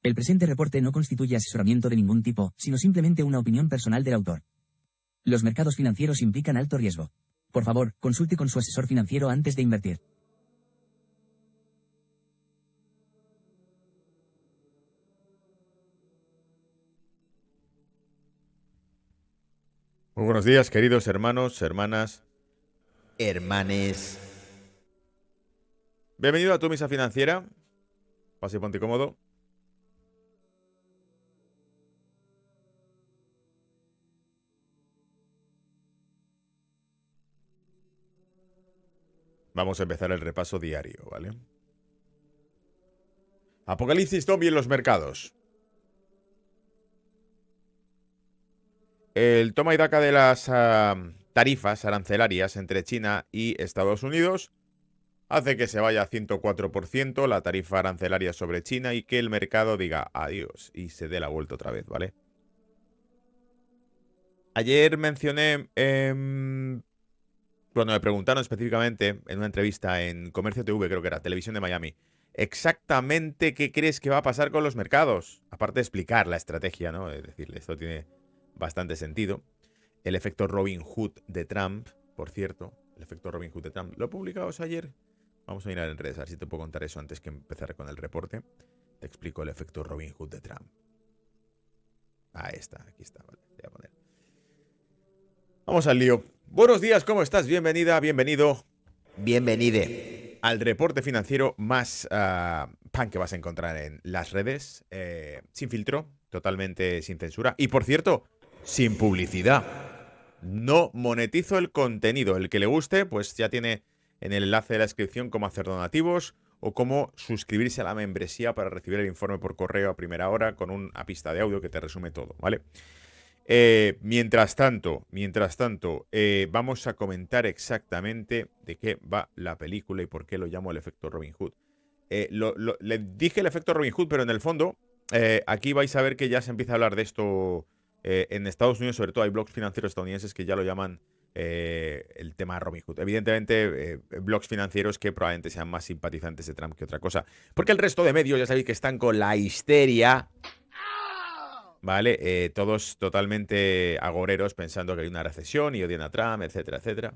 El presente reporte no constituye asesoramiento de ningún tipo, sino simplemente una opinión personal del autor. Los mercados financieros implican alto riesgo. Por favor, consulte con su asesor financiero antes de invertir. Muy buenos días, queridos hermanos, hermanas, hermanes. Bienvenido a tu misa financiera. Pase y ponte cómodo. Vamos a empezar el repaso diario, ¿vale? Apocalipsis zombie en los mercados. El toma y daca de las tarifas arancelarias entre China y Estados Unidos hace que se vaya a 104% la tarifa arancelaria sobre China y que el mercado diga adiós y se dé la vuelta otra vez, ¿vale? Ayer mencioné, cuando me preguntaron específicamente en una entrevista en Comercio TV, creo que era, Televisión de Miami, exactamente qué crees que va a pasar con los mercados. Aparte de explicar la estrategia, ¿no? Es decir, esto tiene bastante sentido. El efecto Robin Hood de Trump, por cierto, el efecto Robin Hood de Trump. ¿Lo he publicado ayer? Vamos a mirar en redes, a ver si te puedo contar eso antes que empezar con el reporte. Te explico el efecto Robin Hood de Trump. Ahí está, aquí está, vale, voy a poner. Vamos al lío. Buenos días, ¿cómo estás? Bienvenida, bienvenido, bienvenide al reporte financiero más pan que vas a encontrar en las redes. Sin filtro, totalmente sin censura. Y por cierto, sin publicidad. No monetizo el contenido. El que le guste, pues ya tiene en el enlace de la descripción cómo hacer donativos o cómo suscribirse a la membresía para recibir el informe por correo a primera hora con una pista de audio que te resume todo, ¿vale? Mientras tanto, vamos a comentar exactamente de qué va la película y por qué lo llamo el efecto Robin Hood. Le dije el efecto Robin Hood, pero en el fondo, aquí vais a ver que ya se empieza a hablar de esto en Estados Unidos. Sobre todo hay blogs financieros estadounidenses que ya lo llaman el tema Robin Hood. Evidentemente, blogs financieros que probablemente sean más simpatizantes de Trump que otra cosa. Porque el resto de medios ya sabéis que están con la histeria, ¿vale? Todos totalmente agoreros pensando que hay una recesión y odian a Trump, etcétera, etcétera.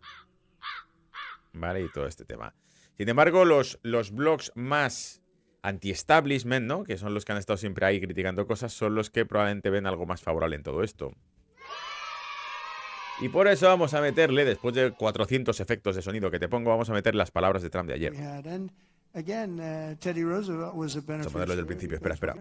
¿Vale? Y todo este tema. Sin embargo, los blogs más anti-establishment, ¿no? Que son los que han estado siempre ahí criticando cosas, son los que probablemente ven algo más favorable en todo esto. Y por eso vamos a meterle, después de 400 efectos de sonido que te pongo, vamos a meter las palabras de Trump de ayer. Vamos a ponerlo desde el principio. Espera.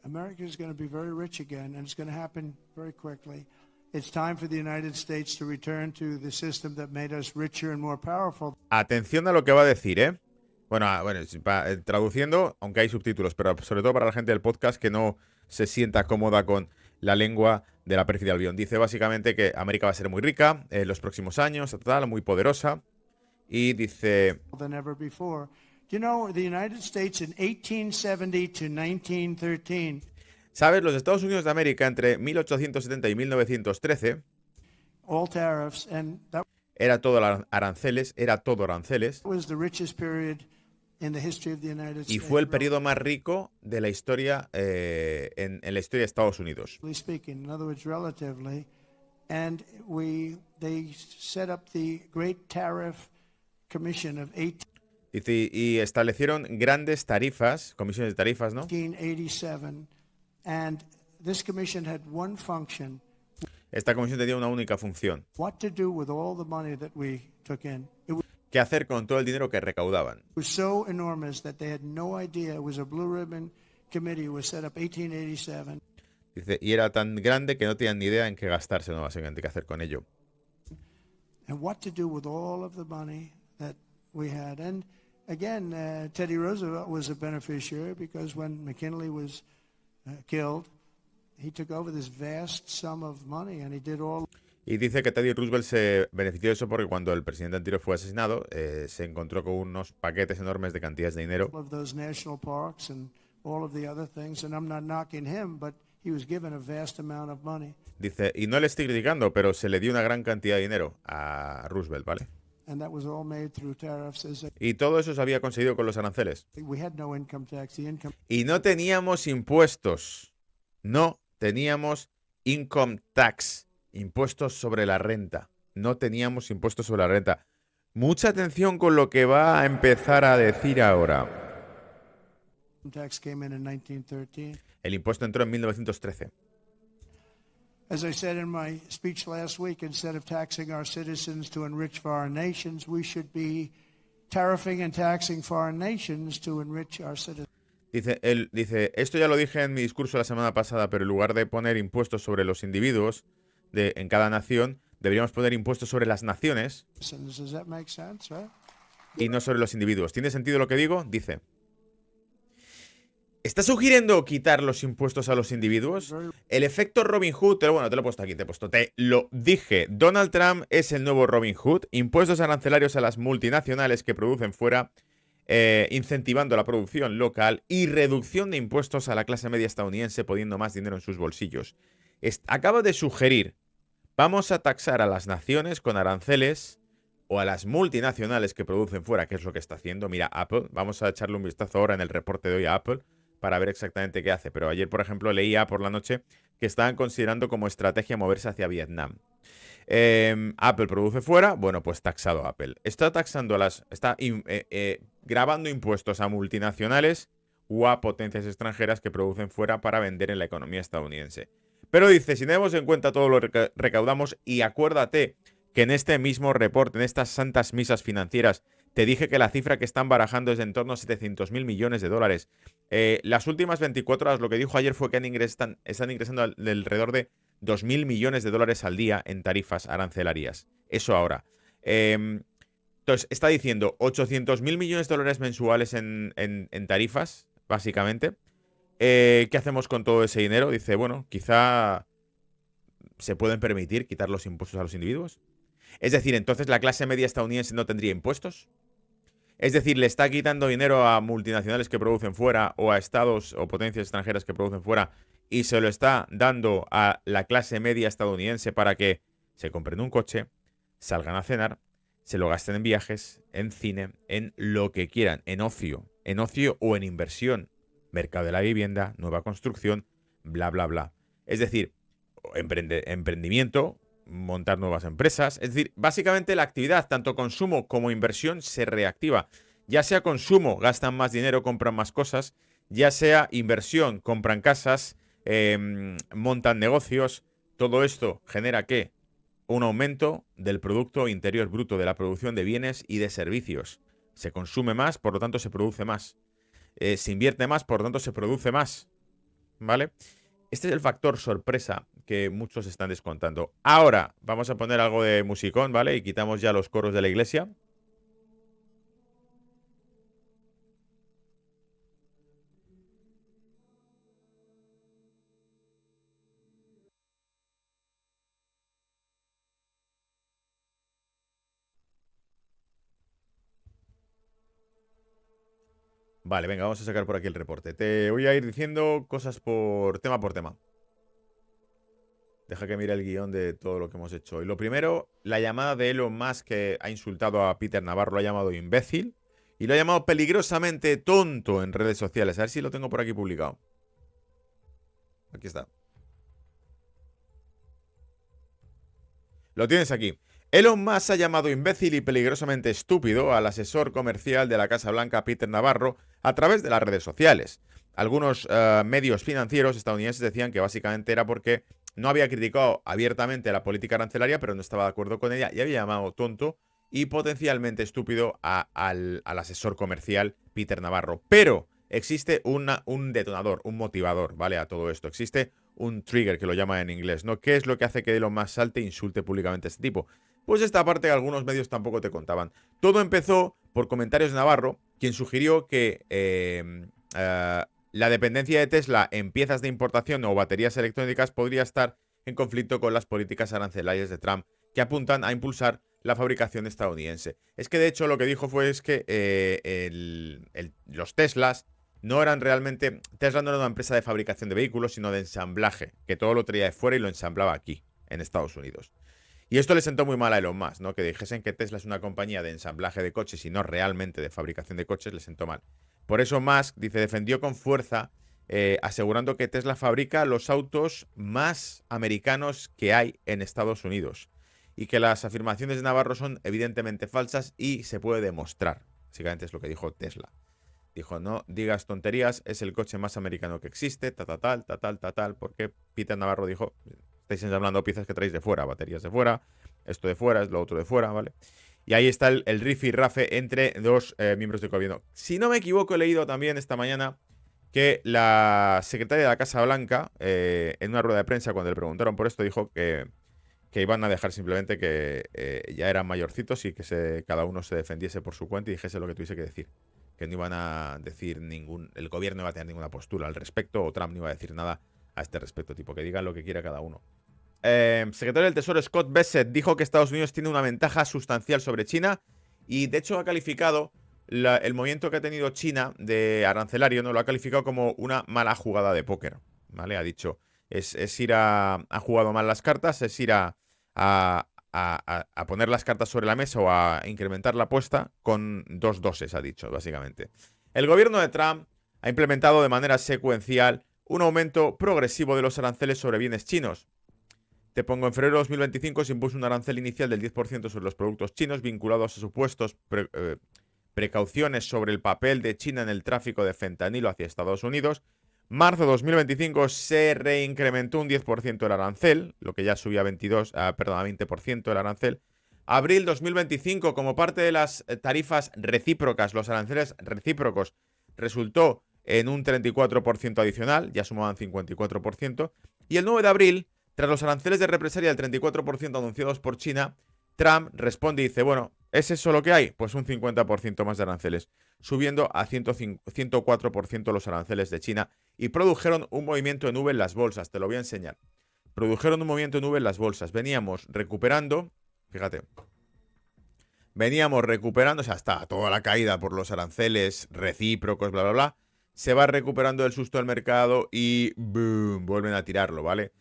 America is going to be very rich again, and it's going to happen very quickly. It's time for the United States to return to the system that made us richer and more powerful. Atención a lo que va a decir, ¿eh? Bueno, traduciendo, aunque hay subtítulos, pero sobre todo para la gente del podcast que no se sienta cómoda con la lengua de la pérfida Albión. Dice básicamente que América va a ser muy rica en los próximos años, tal, muy poderosa. Y dice... Than ever before. You know, the United States in 1870 to 1913. ¿Sabes? Los Estados Unidos de América entre 1870 y 1913 all tariffs, and that era todo aranceles, was the richest period in the history of the United States. Y fue el periodo más rico de la historia en la historia de Estados Unidos. Speaking, in other words, relatively, and they set up the Great Tariff Commission of 18. Y establecieron grandes tarifas, comisiones de tarifas, ¿no? 1887, and this commission had one function. Esta comisión tenía una única función. What to do with all the money that we took in. ¿Qué hacer con todo el dinero que recaudaban? It was so enormous that they had no idea. It was a blue ribbon committee was set up 1887. Dice, y era tan grande que no tenían ni idea en qué gastarse, no, básicamente, qué hacer con ello. And what to do with all of the money that we had. And again, Teddy Roosevelt was a beneficiary because when McKinley was killed, he took over this vast sum of money and he did all. Y dice que Teddy Roosevelt se benefició de eso porque cuando el presidente anterior fue asesinado, se encontró con unos paquetes enormes de cantidades de dinero. Of those national parks and all of the other things, and I'm not knocking him, but he was given a vast amount of money. Dice, y no le estoy criticando, pero se le dio una gran cantidad de dinero a Roosevelt, ¿vale? and that was all made through tariffs. Y todo eso se había conseguido con los aranceles. We had no income tax. The income Y no teníamos impuestos. No teníamos income tax, impuestos sobre la renta. No teníamos impuestos sobre la renta. Mucha atención con lo que va a empezar a decir ahora. tax came in 1913. El impuesto entró en 1913. As I said in my speech last week, instead of taxing our citizens to enrich foreign nations, we should be tariffing and taxing foreign nations to enrich our citizens. Dice, esto ya lo dije en mi discurso la semana pasada, pero en lugar de poner impuestos sobre los individuos en cada nación, deberíamos poner impuestos sobre las naciones Does that make sense, right? y no sobre los individuos. ¿Tiene sentido lo que digo? Dice, ¿está sugiriendo quitar los impuestos a los individuos? El efecto Robin Hood, te lo he puesto aquí, te lo dije. Donald Trump es el nuevo Robin Hood. Impuestos arancelarios a las multinacionales que producen fuera, incentivando la producción local y reducción de impuestos a la clase media estadounidense, poniendo más dinero en sus bolsillos. Acaba de sugerir, vamos a taxar a las naciones con aranceles o a las multinacionales que producen fuera, que es lo que está haciendo. Mira, Apple, vamos a echarle un vistazo ahora en el reporte de hoy a Apple para ver exactamente qué hace. Pero ayer, por ejemplo, leía por la noche que estaban considerando como estrategia moverse hacia Vietnam. Apple produce fuera, bueno, pues taxado Apple. Está taxando grabando impuestos a multinacionales o a potencias extranjeras que producen fuera para vender en la economía estadounidense. Pero dice, si tenemos en cuenta todo lo que recaudamos, y acuérdate que en este mismo reporte, en estas santas misas financieras, te dije que la cifra que están barajando es de en torno a 700.000 millones de dólares. Las últimas 24 horas, lo que dijo ayer fue que están ingresando alrededor de 2.000 millones de dólares al día en tarifas arancelarias. Eso ahora. Entonces, está diciendo 800.000 millones de dólares mensuales en tarifas, básicamente. ¿Qué hacemos con todo ese dinero? Dice, bueno, quizá se pueden permitir quitar los impuestos a los individuos. Es decir, entonces la clase media estadounidense no tendría impuestos. Es decir, le está quitando dinero a multinacionales que producen fuera o a estados o potencias extranjeras que producen fuera y se lo está dando a la clase media estadounidense para que se compren un coche, salgan a cenar, se lo gasten en viajes, en cine, en lo que quieran, en ocio o en inversión, mercado de la vivienda, nueva construcción, bla, bla, bla. Es decir, emprendimiento, montar nuevas empresas. Es decir, básicamente la actividad, tanto consumo como inversión, se reactiva. Ya sea consumo, gastan más dinero, compran más cosas. Ya sea inversión, compran casas, montan negocios. Todo esto genera ¿qué? Un aumento del Producto Interior Bruto, de la producción de bienes y de servicios. Se consume más, por lo tanto se produce más. Se invierte más, por lo tanto se produce más. ¿Vale? Este es el factor sorpresa que muchos están descontando. Ahora vamos a poner algo de musicón, ¿vale? Y quitamos ya los coros de la iglesia. Vale, venga, vamos a sacar por aquí el reporte. Te voy a ir diciendo cosas por tema. Deja que mire el guión de todo lo que hemos hecho. Y lo primero, la llamada de Elon Musk, que ha insultado a Peter Navarro, lo ha llamado imbécil y lo ha llamado peligrosamente tonto en redes sociales. A ver si lo tengo por aquí publicado. Aquí está. Lo tienes aquí. Elon Musk ha llamado imbécil y peligrosamente estúpido al asesor comercial de la Casa Blanca, Peter Navarro, a través de las redes sociales. Algunos medios financieros estadounidenses decían que básicamente era porque no había criticado abiertamente la política arancelaria, pero no estaba de acuerdo con ella y había llamado tonto y potencialmente estúpido al asesor comercial Peter Navarro. Pero existe un detonador, un motivador, ¿vale? A todo esto. Existe un trigger, que lo llama en inglés, ¿no? ¿Qué es lo que hace que Elon Musk salte e insulte públicamente a este tipo? Pues esta parte que algunos medios tampoco te contaban. Todo empezó por comentarios de Navarro, quien sugirió que la dependencia de Tesla en piezas de importación o baterías electrónicas podría estar en conflicto con las políticas arancelarias de Trump, que apuntan a impulsar la fabricación estadounidense. Es que de hecho lo que dijo fue que los Teslas no eran realmente... Tesla no era una empresa de fabricación de vehículos, sino de ensamblaje, que todo lo traía de fuera y lo ensamblaba aquí, en Estados Unidos. Y esto le sentó muy mal a Elon Musk, ¿no? Que dijesen que Tesla es una compañía de ensamblaje de coches y no realmente de fabricación de coches, le sentó mal. Por eso Musk, dice, defendió con fuerza, asegurando que Tesla fabrica los autos más americanos que hay en Estados Unidos. Y que las afirmaciones de Navarro son evidentemente falsas y se puede demostrar. Básicamente es lo que dijo Tesla. Dijo, no digas tonterías, es el coche más americano que existe, tal, porque Peter Navarro dijo, estáis ensamblando piezas que traéis de fuera, baterías de fuera, esto de fuera, es lo otro de fuera, ¿vale? Y ahí está el riff y rafe entre dos miembros del gobierno. Si no me equivoco, he leído también esta mañana que la secretaria de la Casa Blanca, en una rueda de prensa, cuando le preguntaron por esto, dijo que iban a dejar simplemente que ya eran mayorcitos y que cada uno se defendiese por su cuenta y dijese lo que tuviese que decir. Que no iban a decir el gobierno no iba a tener ninguna postura al respecto, o Trump no iba a decir nada a este respecto, tipo, que digan lo que quiera cada uno. Secretario del Tesoro Scott Bessent dijo que Estados Unidos tiene una ventaja sustancial sobre China y de hecho ha calificado el movimiento que ha tenido China de arancelario, ¿no? Lo ha calificado como una mala jugada de póker, ¿vale? Ha dicho, ha jugado mal las cartas, es ir a poner las cartas sobre la mesa o a incrementar la apuesta con 2 doses, ha dicho, básicamente. El gobierno de Trump ha implementado de manera secuencial un aumento progresivo de los aranceles sobre bienes chinos. Te pongo, en febrero de 2025 se impuso un arancel inicial del 10% sobre los productos chinos vinculados a supuestos precauciones sobre el papel de China en el tráfico de fentanilo hacia Estados Unidos. Marzo de 2025 se reincrementó un 10% el arancel, lo que ya subía a 20% el arancel. Abril 2025, como parte de las tarifas recíprocas, los aranceles recíprocos, resultó en un 34% adicional, ya sumaban 54%. Y el 9 de abril, tras los aranceles de represalia del 34% anunciados por China, Trump responde y dice, bueno, ¿es eso lo que hay? Pues un 50% más de aranceles, subiendo a 104% los aranceles de China y produjeron un movimiento en V en las bolsas, te lo voy a enseñar. Produjeron un movimiento en V en las bolsas, veníamos recuperando, fíjate, o sea, está toda la caída por los aranceles recíprocos, bla, bla, bla, se va recuperando el susto del mercado y boom, vuelven a tirarlo, ¿vale?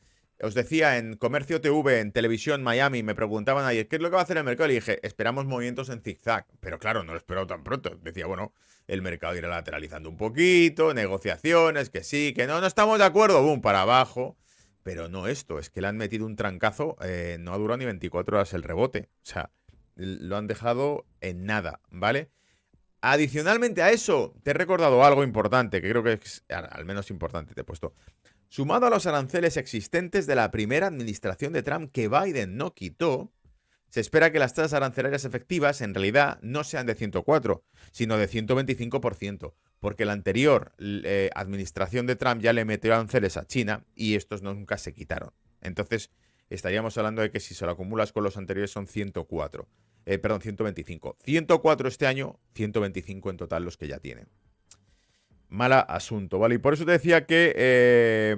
Os decía, en Comercio TV, en Televisión Miami, me preguntaban ayer, ¿qué es lo que va a hacer el mercado? Y dije, esperamos movimientos en zigzag. Pero claro, no lo espero tan pronto. Decía, bueno, el mercado irá lateralizando un poquito, negociaciones, que sí, que no estamos de acuerdo, boom, para abajo. Pero no esto, es que le han metido un trancazo, no ha durado ni 24 horas el rebote. O sea, lo han dejado en nada, ¿vale? Adicionalmente a eso, te he recordado algo importante, que creo que es al menos importante, te he puesto. Sumado a los aranceles existentes de la primera administración de Trump que Biden no quitó, se espera que las tasas arancelarias efectivas en realidad no sean de 104, sino de 125%, porque la anterior administración de Trump ya le metió aranceles a China y estos nunca se quitaron. Entonces, estaríamos hablando de que si se lo acumulas con los anteriores son 104. 125. 104 este año, 125 en total los que ya tienen. Mala asunto, ¿vale? Y por eso te decía que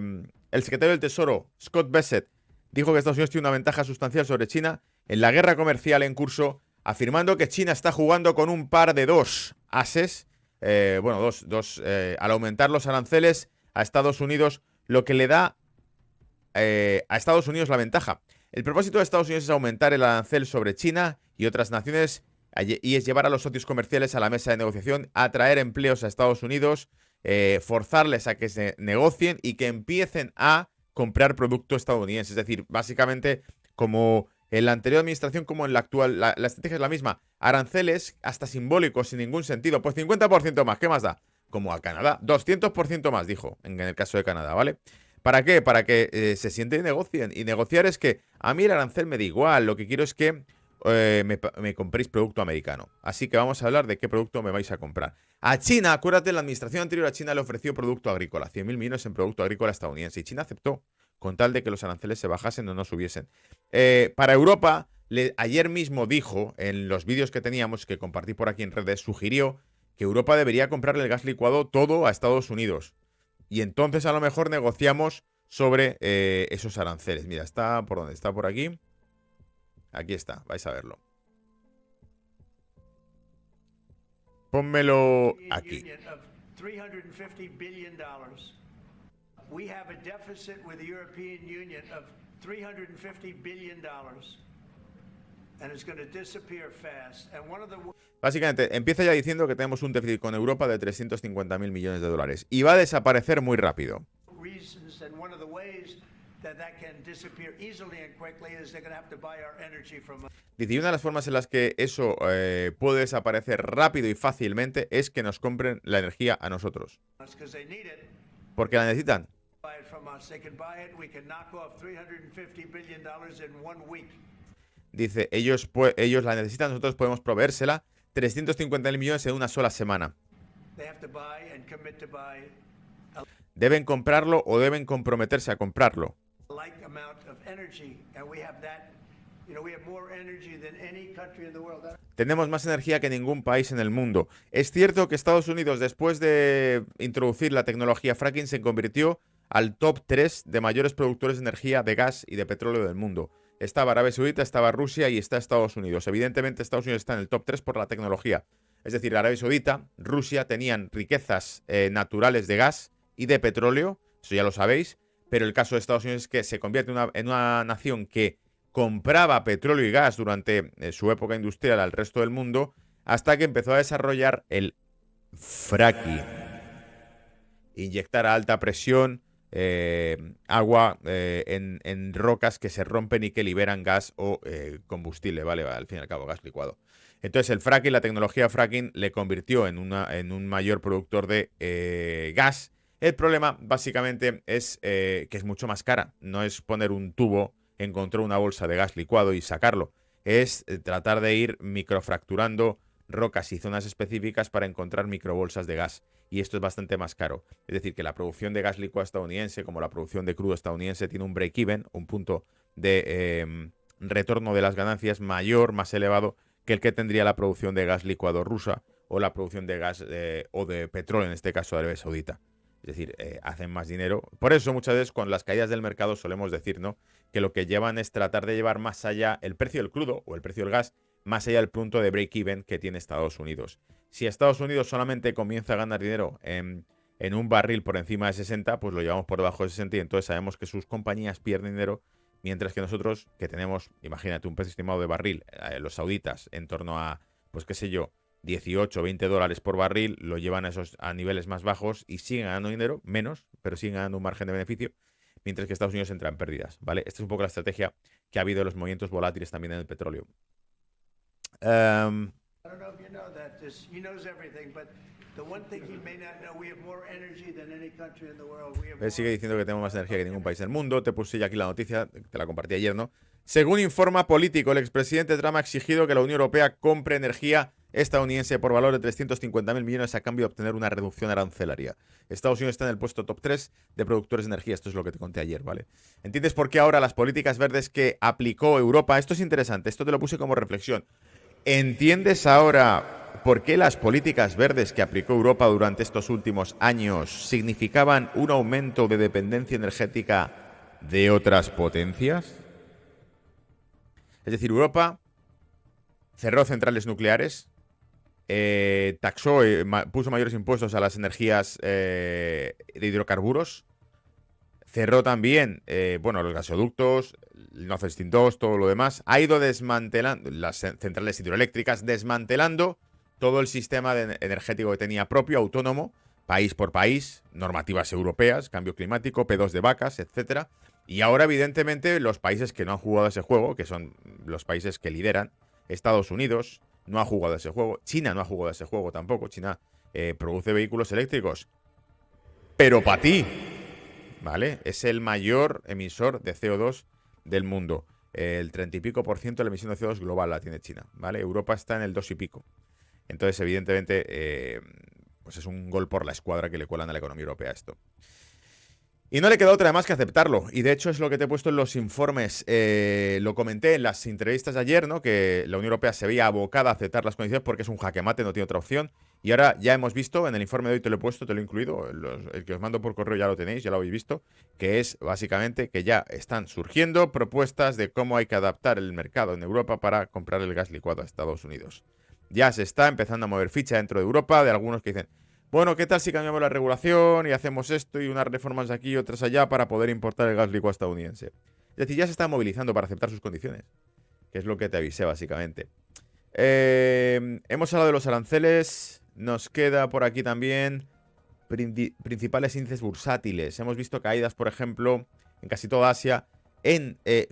el secretario del Tesoro, Scott Bessent, dijo que Estados Unidos tiene una ventaja sustancial sobre China en la guerra comercial en curso, afirmando que China está jugando con un par de dos ases, al aumentar los aranceles a Estados Unidos, lo que le da a Estados Unidos la ventaja. El propósito de Estados Unidos es aumentar el arancel sobre China y otras naciones y es llevar a los socios comerciales a la mesa de negociación, atraer empleos a Estados Unidos, forzarles a que se negocien y que empiecen a comprar producto estadounidense. Es decir, básicamente, como en la anterior administración, como en la actual, la estrategia es la misma. Aranceles hasta simbólicos, sin ningún sentido. Pues 50% más, ¿qué más da? Como a Canadá. 200% más, dijo, en el caso de Canadá, ¿vale? ¿Para qué? Para que se sienten y negocien. Y negociar es que a mí el arancel me da igual. Lo que quiero es que me compréis producto americano. Así que vamos a hablar de qué producto me vais a comprar. A China, acuérdate, la administración anterior a China le ofreció producto agrícola, 100.000 millones en producto agrícola estadounidense. Y China aceptó, con tal de que los aranceles se bajasen o no subiesen. Para Europa, ayer mismo dijo, en los vídeos que teníamos, que compartí por aquí en redes, sugirió que Europa debería comprarle el gas licuado todo a Estados Unidos. Y entonces a lo mejor negociamos sobre esos aranceles. Mira, ¿está por dónde? Está por aquí. Aquí está, vais a verlo. Pónmelo aquí. $350 billion. We have a deficit with the European Union of $350 billion. and it's going to disappear fast. And one of the Básicamente, empieza ya diciendo que tenemos un déficit con Europa de 350.000 millones de dólares y va a desaparecer muy rápido. reasons and one of the ways that can disappear easily and quickly is they're going to have to buy our energy from us. Dice, y una de las formas en las que eso puede desaparecer rápido y fácilmente es que nos compren la energía a nosotros. Because they need it. Porque la necesitan. Buy it from us. They can buy it. We can knock off $350 billion in 1 week. Dice, ellos la necesitan, nosotros podemos proveérsela 350.000 millones en una sola semana. They have to buy and commit to buy Deben comprarlo o deben comprometerse a comprarlo. a like amount of energy, and we have that. You know, we have more energy than any country in the world. Tenemos más energía que ningún país en el mundo. Es cierto que Estados Unidos, después de introducir la tecnología fracking, se convirtió al top 3 de mayores productores de energía, de gas y de petróleo del mundo. Estaba Arabia Saudita, estaba Rusia y está Estados Unidos. Evidentemente, Estados Unidos está en el top 3 por la tecnología. Es decir, Arabia Saudita, Rusia tenían riquezas naturales de gas y de petróleo, eso ya lo sabéis, pero el caso de Estados Unidos es que se convierte en una nación que compraba petróleo y gas durante su época industrial al resto del mundo, hasta que empezó a desarrollar el fracking. Inyectar a alta presión agua en rocas que se rompen y que liberan gas o combustible, ¿vale? Al fin y al cabo, gas licuado. Entonces el fracking, la tecnología fracking, le convirtió en un mayor productor de gas. El problema, básicamente, es que es mucho más cara. No es poner un tubo, encontrar una bolsa de gas licuado y sacarlo. Es tratar de ir microfracturando rocas y zonas específicas para encontrar microbolsas de gas. Y esto es bastante más caro. Es decir, que la producción de gas licuado estadounidense, como la producción de crudo estadounidense, tiene un break-even, un punto de retorno de las ganancias mayor, más elevado, que el que tendría la producción de gas licuado rusa o la producción de gas o de petróleo, en este caso de Arabia Saudita. Es decir, hacen más dinero. Por eso muchas veces con las caídas del mercado solemos decir, ¿no?, que lo que llevan es tratar de llevar más allá el precio del crudo o el precio del gas, más allá del punto de break-even que tiene Estados Unidos. Si Estados Unidos solamente comienza a ganar dinero en un barril por encima de 60, pues lo llevamos por debajo de 60 y entonces sabemos que sus compañías pierden dinero, mientras que nosotros, que tenemos, imagínate, un precio estimado de barril, los sauditas, en torno a, pues qué sé yo, 18 o 20 dólares por barril, lo llevan a niveles más bajos y siguen ganando dinero, menos, pero siguen ganando un margen de beneficio, mientras que Estados Unidos entra en pérdidas, ¿vale? Esta es un poco la estrategia que ha habido de los movimientos volátiles también en el petróleo. I don't know if you know that. He knows everything, but the one thing he may not know, we have more energy than any country in the world. Él sigue diciendo que tenemos más energía que ningún país del mundo. Te puse ya aquí la noticia, te la compartí ayer, ¿no? Según informa Político, el expresidente Trump ha exigido que la Unión Europea compre energía estadounidense por valor de 350.000 millones a cambio de obtener una reducción arancelaria. Estados Unidos está en el puesto top 3 de productores de energía. Esto es lo que te conté ayer, ¿vale? ¿Entiendes por qué ahora las políticas verdes que aplicó Europa? Esto es interesante, esto te lo puse como reflexión. ¿Entiendes ahora por qué las políticas verdes que aplicó Europa durante estos últimos años significaban un aumento de dependencia energética de otras potencias? Es decir, Europa cerró centrales nucleares, taxó, puso mayores impuestos a las energías de hidrocarburos, cerró también, los gasoductos, Nord Stream 2, todo lo demás, ha ido desmantelando las centrales hidroeléctricas, desmantelando todo el sistema energético que tenía propio, autónomo, país por país, normativas europeas, cambio climático, P2 de vacas, etcétera. Y ahora, evidentemente, los países que no han jugado ese juego, que son los países que lideran, Estados Unidos no ha jugado ese juego, China no ha jugado ese juego tampoco, China produce vehículos eléctricos, pero para ti, ¿vale? Es el mayor emisor de CO2 del mundo. El 30 y pico % de la emisión de CO2 global la tiene China, ¿vale? Europa está en el 2 y pico. Entonces, evidentemente, pues es un gol por la escuadra que le cuelan a la economía europea esto. Y no le queda otra más que aceptarlo. Y de hecho es lo que te he puesto en los informes. Lo comenté en las entrevistas de ayer, ¿no? Que la Unión Europea se veía abocada a aceptar las condiciones porque es un jaque mate, no tiene otra opción. Y ahora ya hemos visto, en el informe de hoy te lo he puesto, te lo he incluido, el que os mando por correo ya lo tenéis, ya lo habéis visto, que es básicamente que ya están surgiendo propuestas de cómo hay que adaptar el mercado en Europa para comprar el gas licuado a Estados Unidos. Ya se está empezando a mover ficha dentro de Europa de algunos que dicen, bueno, ¿qué tal si cambiamos la regulación y hacemos esto y unas reformas aquí y otras allá para poder importar el gas licuado estadounidense? Es decir, ya se está movilizando para aceptar sus condiciones. que es lo que te avisé básicamente. Hemos hablado de los aranceles. Nos queda por aquí también principales índices bursátiles. Hemos visto caídas, por ejemplo, en casi toda Asia.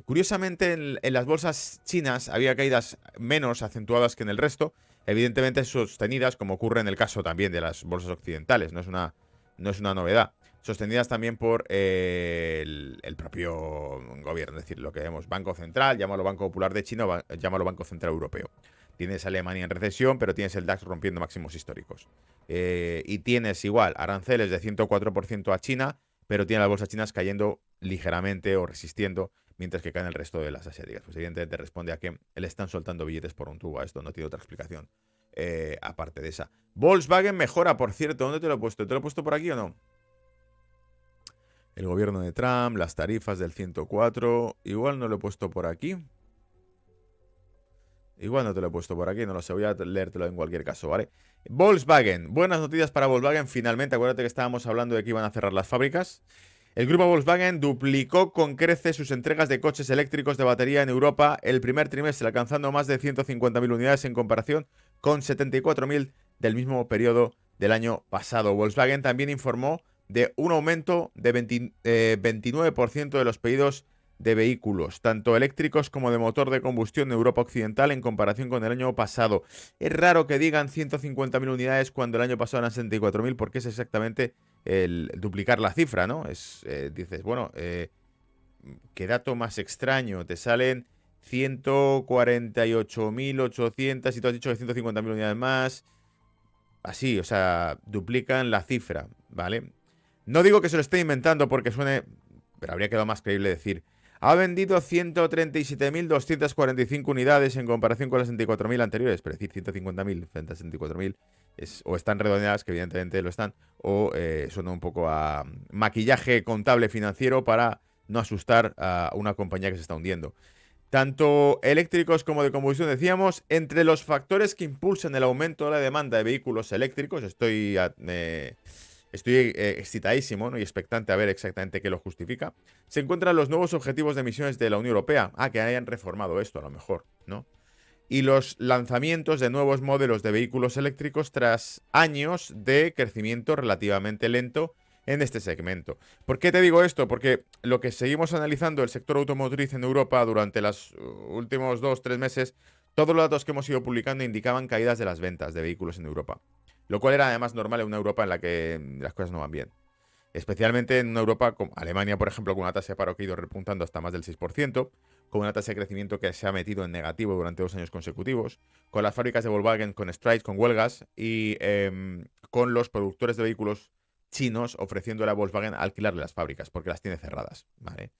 Curiosamente, en las bolsas chinas había caídas menos acentuadas que en el resto, evidentemente sostenidas, como ocurre en el caso también de las bolsas occidentales. No es una novedad. Sostenidas también por el propio gobierno, es decir, lo que vemos, Banco Central, llámalo Banco Popular de China o llámalo Banco Central Europeo. Tienes a Alemania en recesión, pero tienes el DAX rompiendo máximos históricos. Y tienes igual aranceles de 104% a China, pero tienes las bolsas chinas cayendo ligeramente o resistiendo, mientras que caen el resto de las asiáticas. Pues evidentemente responde a que le están soltando billetes por un tubo a esto, no tiene otra explicación aparte de esa. Volkswagen mejora, por cierto. ¿Dónde te lo he puesto? ¿Te lo he puesto por aquí o no? El gobierno de Trump, las tarifas del 104. Igual no lo he puesto por aquí. Igual no te lo he puesto por aquí, no lo sé, voy a leértelo en cualquier caso, ¿vale? Volkswagen, buenas noticias para Volkswagen, finalmente, acuérdate que estábamos hablando de que iban a cerrar las fábricas. El grupo Volkswagen duplicó con creces sus entregas de coches eléctricos de batería en Europa el primer trimestre, alcanzando más de 150.000 unidades en comparación con 74.000 del mismo periodo del año pasado. Volkswagen también informó de un aumento de 29% de los pedidos de vehículos, tanto eléctricos como de motor de combustión en Europa Occidental en comparación con el año pasado. Es raro que digan 150.000 unidades cuando el año pasado eran 64.000 porque es exactamente el duplicar la cifra, ¿no? Dices, bueno, qué dato más extraño, te salen 148.800 y tú has dicho que 150.000 unidades más. Así, o sea, duplican la cifra, ¿vale? No digo que se lo esté inventando porque suene, pero habría quedado más creíble decir: ha vendido 137.245 unidades en comparación con las 64.000 anteriores. Pero decir 150.000 frente a 64.000 o están redondeadas, que evidentemente lo están, o suena un poco a maquillaje contable financiero para no asustar a una compañía que se está hundiendo. Tanto eléctricos como de combustión, decíamos, entre los factores que impulsan el aumento de la demanda de vehículos eléctricos, estoy excitadísimo, ¿no? Y expectante a ver exactamente qué lo justifica. Se encuentran los nuevos objetivos de emisiones de la Unión Europea. Que hayan reformado esto a lo mejor, ¿no? Y los lanzamientos de nuevos modelos de vehículos eléctricos tras años de crecimiento relativamente lento en este segmento. ¿Por qué te digo esto? Porque lo que seguimos analizando el sector automotriz en Europa durante los últimos 2-3 meses, todos los datos que hemos ido publicando indicaban caídas de las ventas de vehículos en Europa. Lo cual era además normal en una Europa en la que las cosas no van bien. Especialmente en una Europa como Alemania, por ejemplo, con una tasa de paro que ha ido repuntando hasta más del 6%, con una tasa de crecimiento que se ha metido en negativo durante 2 años consecutivos, con las fábricas de Volkswagen con strikes, con huelgas, y con los productores de vehículos chinos ofreciéndole a Volkswagen alquilarle las fábricas, porque las tiene cerradas, ¿vale?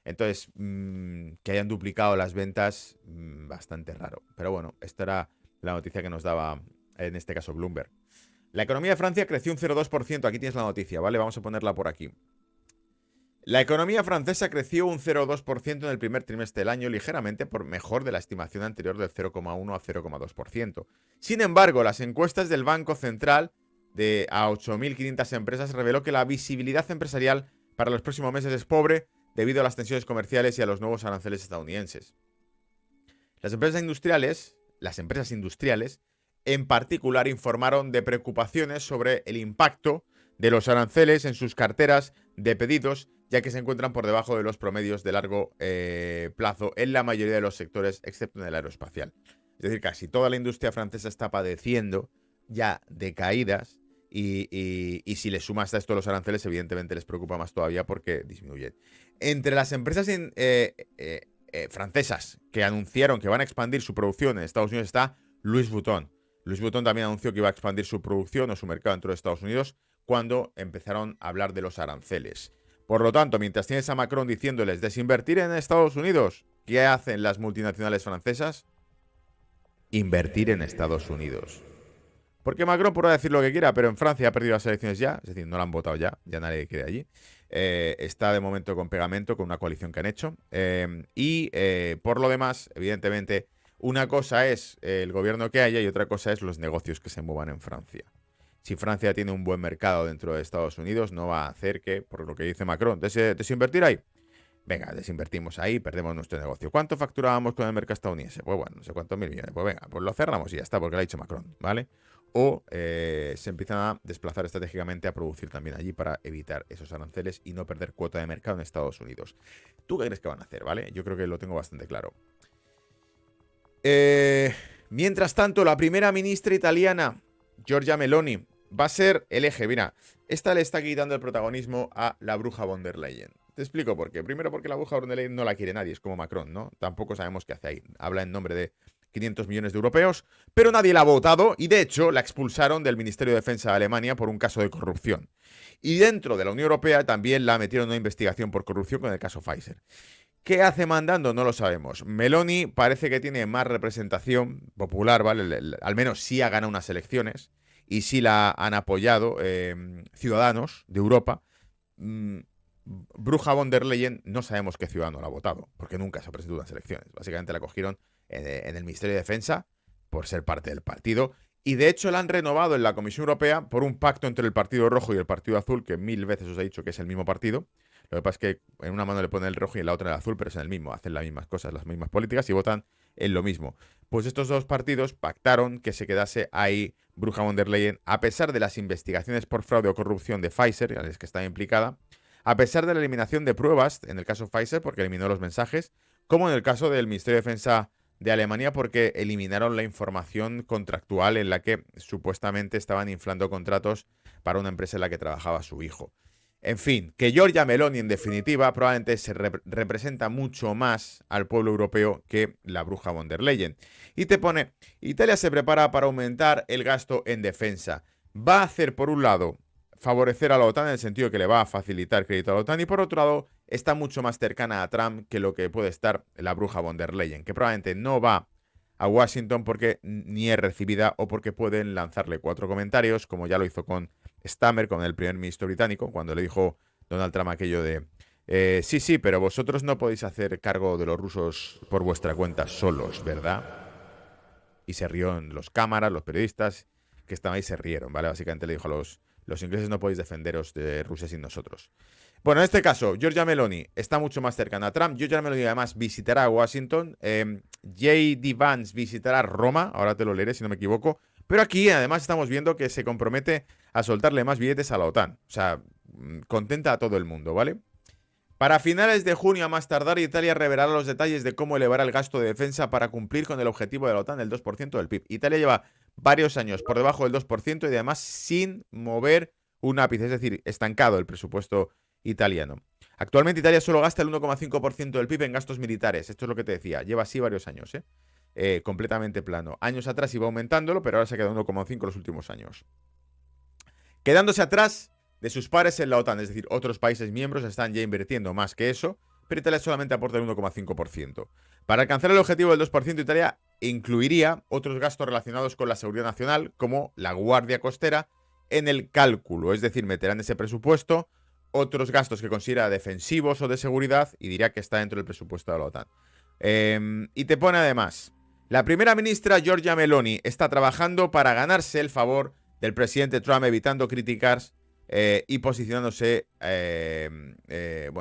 Entonces, que hayan duplicado las ventas, bastante raro. Pero bueno, esta era la noticia que nos daba, en este caso, Bloomberg. La economía de Francia creció un 0,2%. Aquí tienes la noticia, ¿vale? Vamos a ponerla por aquí. La economía francesa creció un 0,2% en el primer trimestre del año, ligeramente por mejor de la estimación anterior del 0,1 a 0,2%. Sin embargo, las encuestas del Banco Central a 8.500 empresas reveló que la visibilidad empresarial para los próximos meses es pobre debido a las tensiones comerciales y a los nuevos aranceles estadounidenses. Las empresas industriales, en particular, informaron de preocupaciones sobre el impacto de los aranceles en sus carteras de pedidos, ya que se encuentran por debajo de los promedios de largo plazo en la mayoría de los sectores, excepto en el aeroespacial. Es decir, casi toda la industria francesa está padeciendo ya de caídas y si le sumas a esto los aranceles, evidentemente les preocupa más todavía porque disminuyen. Entre las empresas francesas que anunciaron que van a expandir su producción en Estados Unidos está Louis Vuitton. Louis Vuitton también anunció que iba a expandir su producción o su mercado dentro de Estados Unidos cuando empezaron a hablar de los aranceles. Por lo tanto, mientras tienes a Macron diciéndoles desinvertir en Estados Unidos, ¿qué hacen las multinacionales francesas? Invertir en Estados Unidos. Porque Macron podrá decir lo que quiera, pero en Francia ha perdido las elecciones ya, es decir, no la han votado ya nadie quiere allí. Está de momento con pegamento, con una coalición que han hecho. Por lo demás, evidentemente, una cosa es el gobierno que haya y otra cosa es los negocios que se muevan en Francia. Si Francia tiene un buen mercado dentro de Estados Unidos, no va a hacer que, por lo que dice Macron, desinvertir ahí. Venga, desinvertimos ahí, perdemos nuestro negocio. ¿Cuánto facturábamos con el mercado estadounidense? Pues bueno, no sé cuántos mil millones. Pues venga, pues lo cerramos y ya está, porque lo ha dicho Macron, ¿vale? O se empiezan a desplazar estratégicamente a producir también allí para evitar esos aranceles y no perder cuota de mercado en Estados Unidos. ¿Tú qué crees que van a hacer, vale? Yo creo que lo tengo bastante claro. Mientras tanto, la primera ministra italiana, Giorgia Meloni, va a ser el eje. Mira, esta le está quitando el protagonismo a la bruja von der Leyen. Te explico por qué. Primero porque la bruja von der Leyen no la quiere nadie, es como Macron, ¿no? Tampoco sabemos qué hace ahí. Habla en nombre de 500 millones de europeos, pero nadie la ha votado y de hecho la expulsaron del Ministerio de Defensa de Alemania por un caso de corrupción. Y dentro de la Unión Europea también la metieron en una investigación por corrupción con el caso Pfizer. ¿Qué hace mandando? No lo sabemos. Meloni parece que tiene más representación popular, ¿vale? Al menos sí ha ganado unas elecciones y sí la han apoyado ciudadanos de Europa. Bruja von der Leyen no sabemos qué ciudadano la ha votado, porque nunca se ha presentado unas elecciones. Básicamente la cogieron en el Ministerio de Defensa por ser parte del partido. Y de hecho la han renovado en la Comisión Europea por un pacto entre el Partido Rojo y el Partido Azul, que 1000 veces os he dicho que es el mismo partido. Lo que pasa es que en una mano le ponen el rojo y en la otra el azul, pero es en el mismo, hacen las mismas cosas, las mismas políticas y votan en lo mismo. Pues estos dos partidos pactaron que se quedase ahí Bruja von der Leyen, a pesar de las investigaciones por fraude o corrupción de Pfizer, en las que está implicada, a pesar de la eliminación de pruebas, en el caso Pfizer, porque eliminó los mensajes, como en el caso del Ministerio de Defensa de Alemania, porque eliminaron la información contractual en la que supuestamente estaban inflando contratos para una empresa en la que trabajaba su hijo. En fin, que Giorgia Meloni, en definitiva, probablemente se representa mucho más al pueblo europeo que la bruja von der Leyen. Y te pone, Italia se prepara para aumentar el gasto en defensa. Va a hacer, por un lado, favorecer a la OTAN en el sentido de que le va a facilitar crédito a la OTAN y, por otro lado, está mucho más cercana a Trump que lo que puede estar la bruja von der Leyen, que probablemente no va a Washington porque ni es recibida o porque pueden lanzarle 4 comentarios, como ya lo hizo con Stammer, con el primer ministro británico, cuando le dijo Donald Trump aquello de sí, pero vosotros no podéis hacer cargo de los rusos por vuestra cuenta solos, ¿verdad? Y se rió en los cámaras, los periodistas que estaban ahí se rieron, ¿vale? Básicamente le dijo a los ingleses no podéis defenderos de Rusia sin nosotros. Bueno, en este caso, Giorgia Meloni está mucho más cercana a Trump. Giorgia Meloni además visitará Washington. J.D. Vance visitará Roma. Ahora te lo leeré si no me equivoco. Pero aquí además estamos viendo que se compromete a soltarle más billetes a la OTAN. O sea, contenta a todo el mundo, ¿vale? Para finales de junio a más tardar, Italia revelará los detalles de cómo elevará el gasto de defensa para cumplir con el objetivo de la OTAN del 2% del PIB. Italia lleva varios años por debajo del 2% y además sin mover un ápice, es decir, estancado el presupuesto italiano. Actualmente Italia solo gasta el 1,5% del PIB en gastos militares. Esto es lo que te decía, lleva así varios años, completamente plano. Años atrás iba aumentándolo, pero ahora se ha quedado 1,5 los últimos años. Quedándose atrás de sus pares en la OTAN, es decir, otros países miembros están ya invirtiendo más que eso, pero Italia solamente aporta el 1,5%. Para alcanzar el objetivo del 2%, Italia incluiría otros gastos relacionados con la seguridad nacional, como la Guardia Costera, en el cálculo, es decir, meterá en ese presupuesto otros gastos que considera defensivos o de seguridad y dirá que está dentro del presupuesto de la OTAN. Y te pone además, la primera ministra Giorgia Meloni está trabajando para ganarse el favor del presidente Trump, evitando críticas y posicionándose, de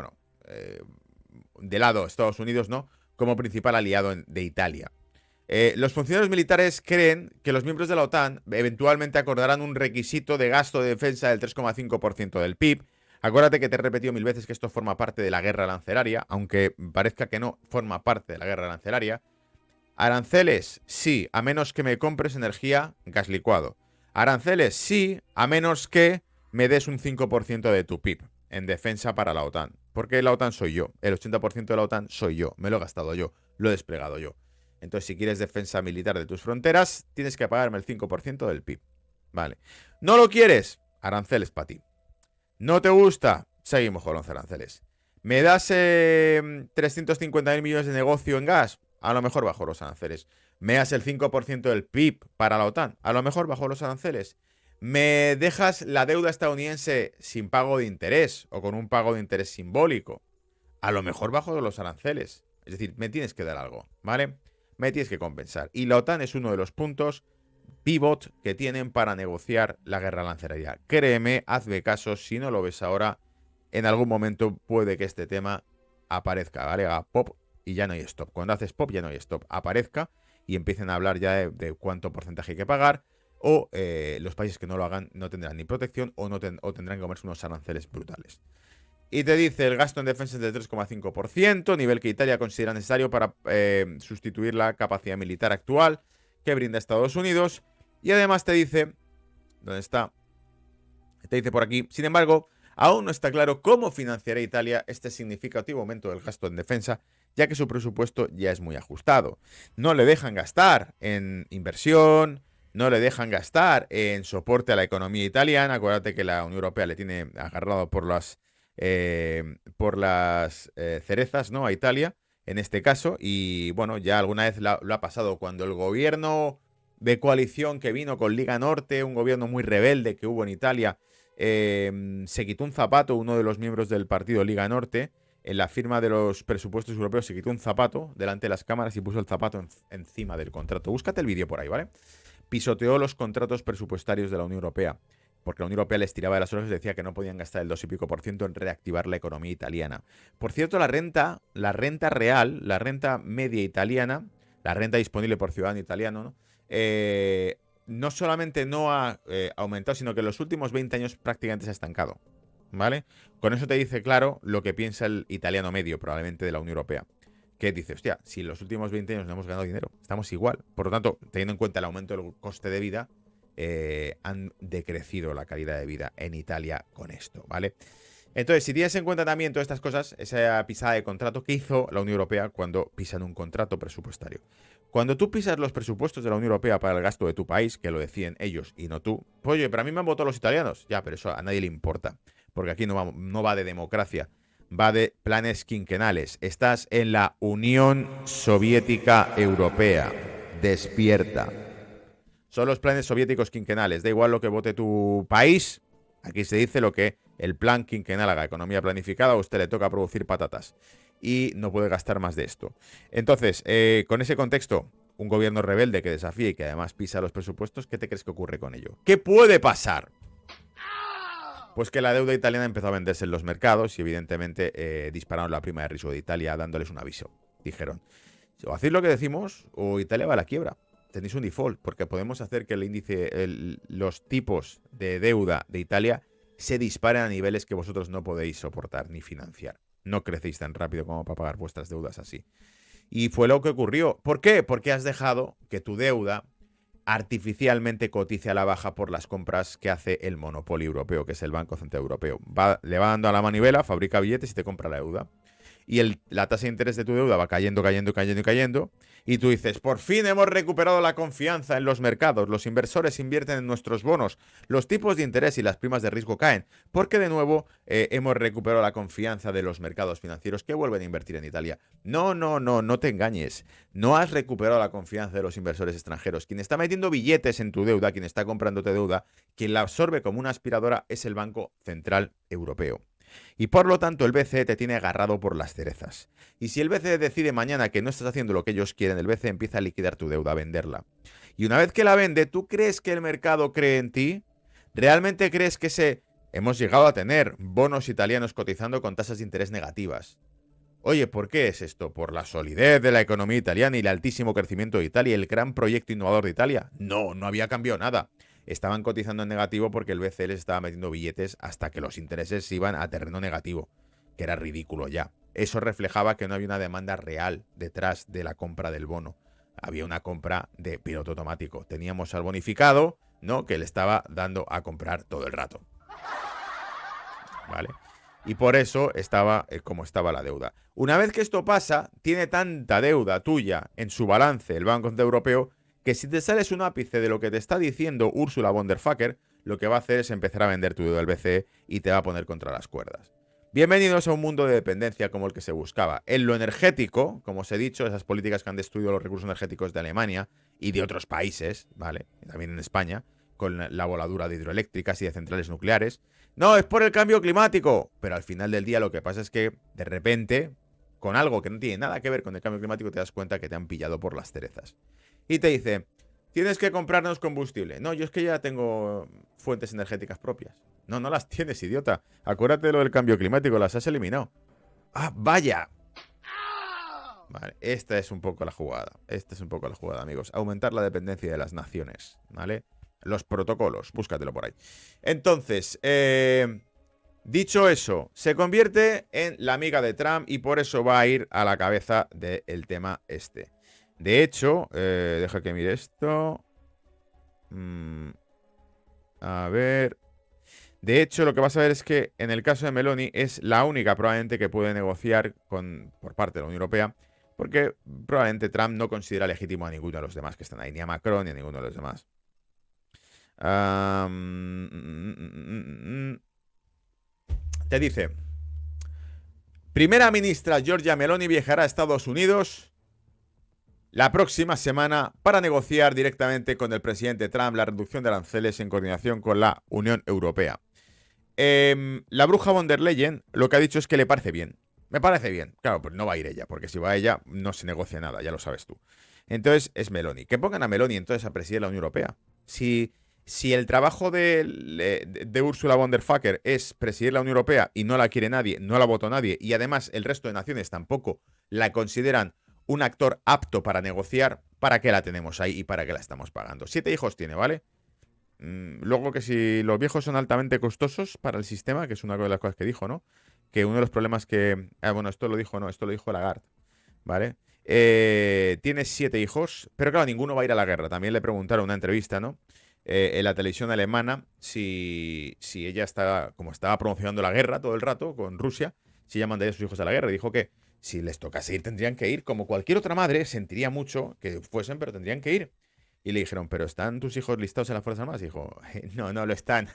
lado Estados Unidos, ¿no?, como principal aliado de Italia. Los funcionarios militares creen que los miembros de la OTAN eventualmente acordarán un requisito de gasto de defensa del 3,5% del PIB. Acuérdate que te he repetido 1000 veces que esto forma parte de la guerra arancelaria, aunque parezca que no forma parte de la guerra arancelaria. Aranceles, sí, a menos que me compres energía, gas licuado. Aranceles, sí, a menos que me des un 5% de tu PIB en defensa para la OTAN. Porque la OTAN soy yo, el 80% de la OTAN soy yo, me lo he gastado yo, lo he desplegado yo. Entonces, si quieres defensa militar de tus fronteras, tienes que pagarme el 5% del PIB. Vale. ¿No lo quieres? Aranceles para ti. ¿No te gusta? Seguimos con los aranceles. ¿Me das 350.000 millones de negocio en gas? A lo mejor bajo los aranceles. ¿Me das el 5% del PIB para la OTAN? A lo mejor bajo los aranceles. ¿Me dejas la deuda estadounidense sin pago de interés o con un pago de interés simbólico? A lo mejor bajo los aranceles. Es decir, me tienes que dar algo, ¿vale? Me tienes que compensar. Y la OTAN es uno de los puntos pivot que tienen para negociar la guerra arancelaria. Créeme, hazme caso, si no lo ves ahora, en algún momento puede que este tema aparezca, ¿vale? Haga pop y ya no hay stop. Cuando haces pop ya no hay stop. Aparezca y empiecen a hablar ya de cuánto porcentaje hay que pagar, o los países que no lo hagan no tendrán ni protección o tendrán que comerse unos aranceles brutales. Y te dice, el gasto en defensa es del 3,5%, nivel que Italia considera necesario para sustituir la capacidad militar actual que brinda Estados Unidos. Y además te dice, ¿dónde está? Te dice por aquí, sin embargo, aún no está claro cómo financiará Italia este significativo aumento del gasto en defensa, ya que su presupuesto ya es muy ajustado. No le dejan gastar en inversión, no le dejan gastar en soporte a la economía italiana. Acuérdate que la Unión Europea le tiene agarrado por las cerezas, ¿no?, a Italia, en este caso. Y bueno, ya alguna vez lo ha pasado cuando el gobierno de coalición que vino con Liga Norte, un gobierno muy rebelde que hubo en Italia, se quitó un zapato, uno de los miembros del partido Liga Norte, en la firma de los presupuestos europeos, se quitó un zapato delante de las cámaras y puso el zapato encima del contrato. Búscate el vídeo por ahí, ¿vale? Pisoteó los contratos presupuestarios de la Unión Europea, porque la Unión Europea les tiraba de las orejas y decía que no podían gastar el 2 y pico por ciento en reactivar la economía italiana. Por cierto, la renta real, la renta media italiana, la renta disponible por ciudadano italiano, ¿no? No solamente no ha aumentado, sino que en los últimos 20 años prácticamente se ha estancado, ¿vale? Con eso te dice claro lo que piensa el italiano medio, probablemente de la Unión Europea. Que dice, hostia, si en los últimos 20 años no hemos ganado dinero, estamos igual. Por lo tanto, teniendo en cuenta el aumento del coste de vida, han decrecido la calidad de vida en Italia con esto, ¿vale? Entonces, si tienes en cuenta también todas estas cosas, esa pisada de contrato que hizo la Unión Europea cuando pisan un contrato presupuestario. Cuando tú pisas los presupuestos de la Unión Europea para el gasto de tu país, que lo deciden ellos y no tú, pues oye, pero a mí me han votado los italianos. Ya, pero eso a nadie le importa, porque aquí no va de democracia, va de planes quinquenales. Estás en la Unión Soviética Europea. Despierta. Son los planes soviéticos quinquenales. Da igual lo que vote tu país. Aquí se dice lo que el plan quinquenal haga. Economía planificada, a usted le toca producir patatas. Y no puede gastar más de esto. Entonces, con ese contexto, un gobierno rebelde que desafía y que además pisa los presupuestos, ¿qué te crees que ocurre con ello? ¿Qué puede pasar? Pues que la deuda italiana empezó a venderse en los mercados y evidentemente dispararon la prima de riesgo de Italia dándoles un aviso. Dijeron, o hacéis lo que decimos o Italia va a la quiebra. Tenéis un default, porque podemos hacer que el índice, los tipos de deuda de Italia se disparen a niveles que vosotros no podéis soportar ni financiar. No crecéis tan rápido como para pagar vuestras deudas así. Y fue lo que ocurrió. ¿Por qué? Porque has dejado que tu deuda artificialmente cotice a la baja por las compras que hace el monopolio europeo, que es el Banco Central Europeo. Le va dando a la manivela, fabrica billetes y te compra la deuda. Y la tasa de interés de tu deuda va cayendo, cayendo, cayendo y cayendo. Y tú dices, por fin hemos recuperado la confianza en los mercados. Los inversores invierten en nuestros bonos. Los tipos de interés y las primas de riesgo caen. Porque de nuevo hemos recuperado la confianza de los mercados financieros que vuelven a invertir en Italia. No te engañes. No has recuperado la confianza de los inversores extranjeros. Quien está metiendo billetes en tu deuda, quien está comprándote deuda, quien la absorbe como una aspiradora es el Banco Central Europeo. Y por lo tanto el BCE te tiene agarrado por las cerezas. Y si el BCE decide mañana que no estás haciendo lo que ellos quieren, el BCE empieza a liquidar tu deuda, a venderla. Y una vez que la vende, ¿tú crees que el mercado cree en ti? ¿Realmente crees que hemos llegado a tener bonos italianos cotizando con tasas de interés negativas? Oye, ¿por qué es esto? ¿Por la solidez de la economía italiana y el altísimo crecimiento de Italia y el gran proyecto innovador de Italia? No había cambiado nada. Estaban cotizando en negativo porque el BCE les estaba metiendo billetes hasta que los intereses iban a terreno negativo, que era ridículo ya. Eso reflejaba que no había una demanda real detrás de la compra del bono. Había una compra de piloto automático. Teníamos al bonificado, ¿no?, que le estaba dando a comprar todo el rato. ¿Vale? Y por eso estaba como estaba la deuda. Una vez que esto pasa, tiene tanta deuda tuya en su balance el Banco Central Europeo que si te sales un ápice de lo que te está diciendo Ursula von der Leyen, lo que va a hacer es empezar a vender tu deuda al BCE y te va a poner contra las cuerdas. Bienvenidos a un mundo de dependencia como el que se buscaba. En lo energético, como os he dicho, esas políticas que han destruido los recursos energéticos de Alemania y de otros países, ¿vale? Y también en España, con la voladura de hidroeléctricas y de centrales nucleares. No, es por el cambio climático. Pero al final del día lo que pasa es que, de repente, con algo que no tiene nada que ver con el cambio climático, te das cuenta que te han pillado por las cerezas. Y te dice, tienes que comprarnos combustible. No, yo es que ya tengo fuentes energéticas propias. No las tienes, idiota. Acuérdate de lo del cambio climático, las has eliminado. Ah, vaya. Vale, esta es un poco la jugada. Esta es un poco la jugada, amigos. Aumentar la dependencia de las naciones, ¿vale? Los protocolos, búscatelo por ahí. Entonces, dicho eso, se convierte en la amiga de Trump y por eso va a ir a la cabeza del tema este. De hecho, deja que mire esto. A ver. De hecho, lo que vas a ver es que en el caso de Meloni es la única probablemente que puede negociar por parte de la Unión Europea, porque probablemente Trump no considera legítimo a ninguno de los demás que están ahí, ni a Macron ni a ninguno de los demás. Te dice: Primera ministra Giorgia Meloni viajará a Estados Unidos la próxima semana para negociar directamente con el presidente Trump la reducción de aranceles en coordinación con la Unión Europea. La bruja von der Leyen lo que ha dicho es que le parece bien. Me parece bien. Claro, pues no va a ir ella, porque si va ella no se negocia nada, ya lo sabes tú. Entonces es Meloni. Que pongan a Meloni entonces a presidir la Unión Europea. Si el trabajo de Ursula von der Leyen es presidir la Unión Europea y no la quiere nadie, no la votó nadie, y además el resto de naciones tampoco la consideran un actor apto para negociar, ¿para qué la tenemos ahí y para qué la estamos pagando? 7 hijos tiene, ¿vale? Luego que si los viejos son altamente costosos para el sistema, que es una de las cosas que dijo, ¿no? Que uno de los problemas que... bueno, esto lo dijo Lagarde, ¿vale? Tiene 7 hijos, pero claro, ninguno va a ir a la guerra. También le preguntaron en una entrevista, ¿no? En la televisión alemana, si ella como estaba promocionando la guerra todo el rato con Rusia, si ella mandaría a sus hijos a la guerra. Y dijo que si les tocase ir, tendrían que ir. Como cualquier otra madre, sentiría mucho que fuesen, pero tendrían que ir. Y le dijeron, ¿pero están tus hijos listados en las Fuerzas Armadas? Y dijo, no lo están.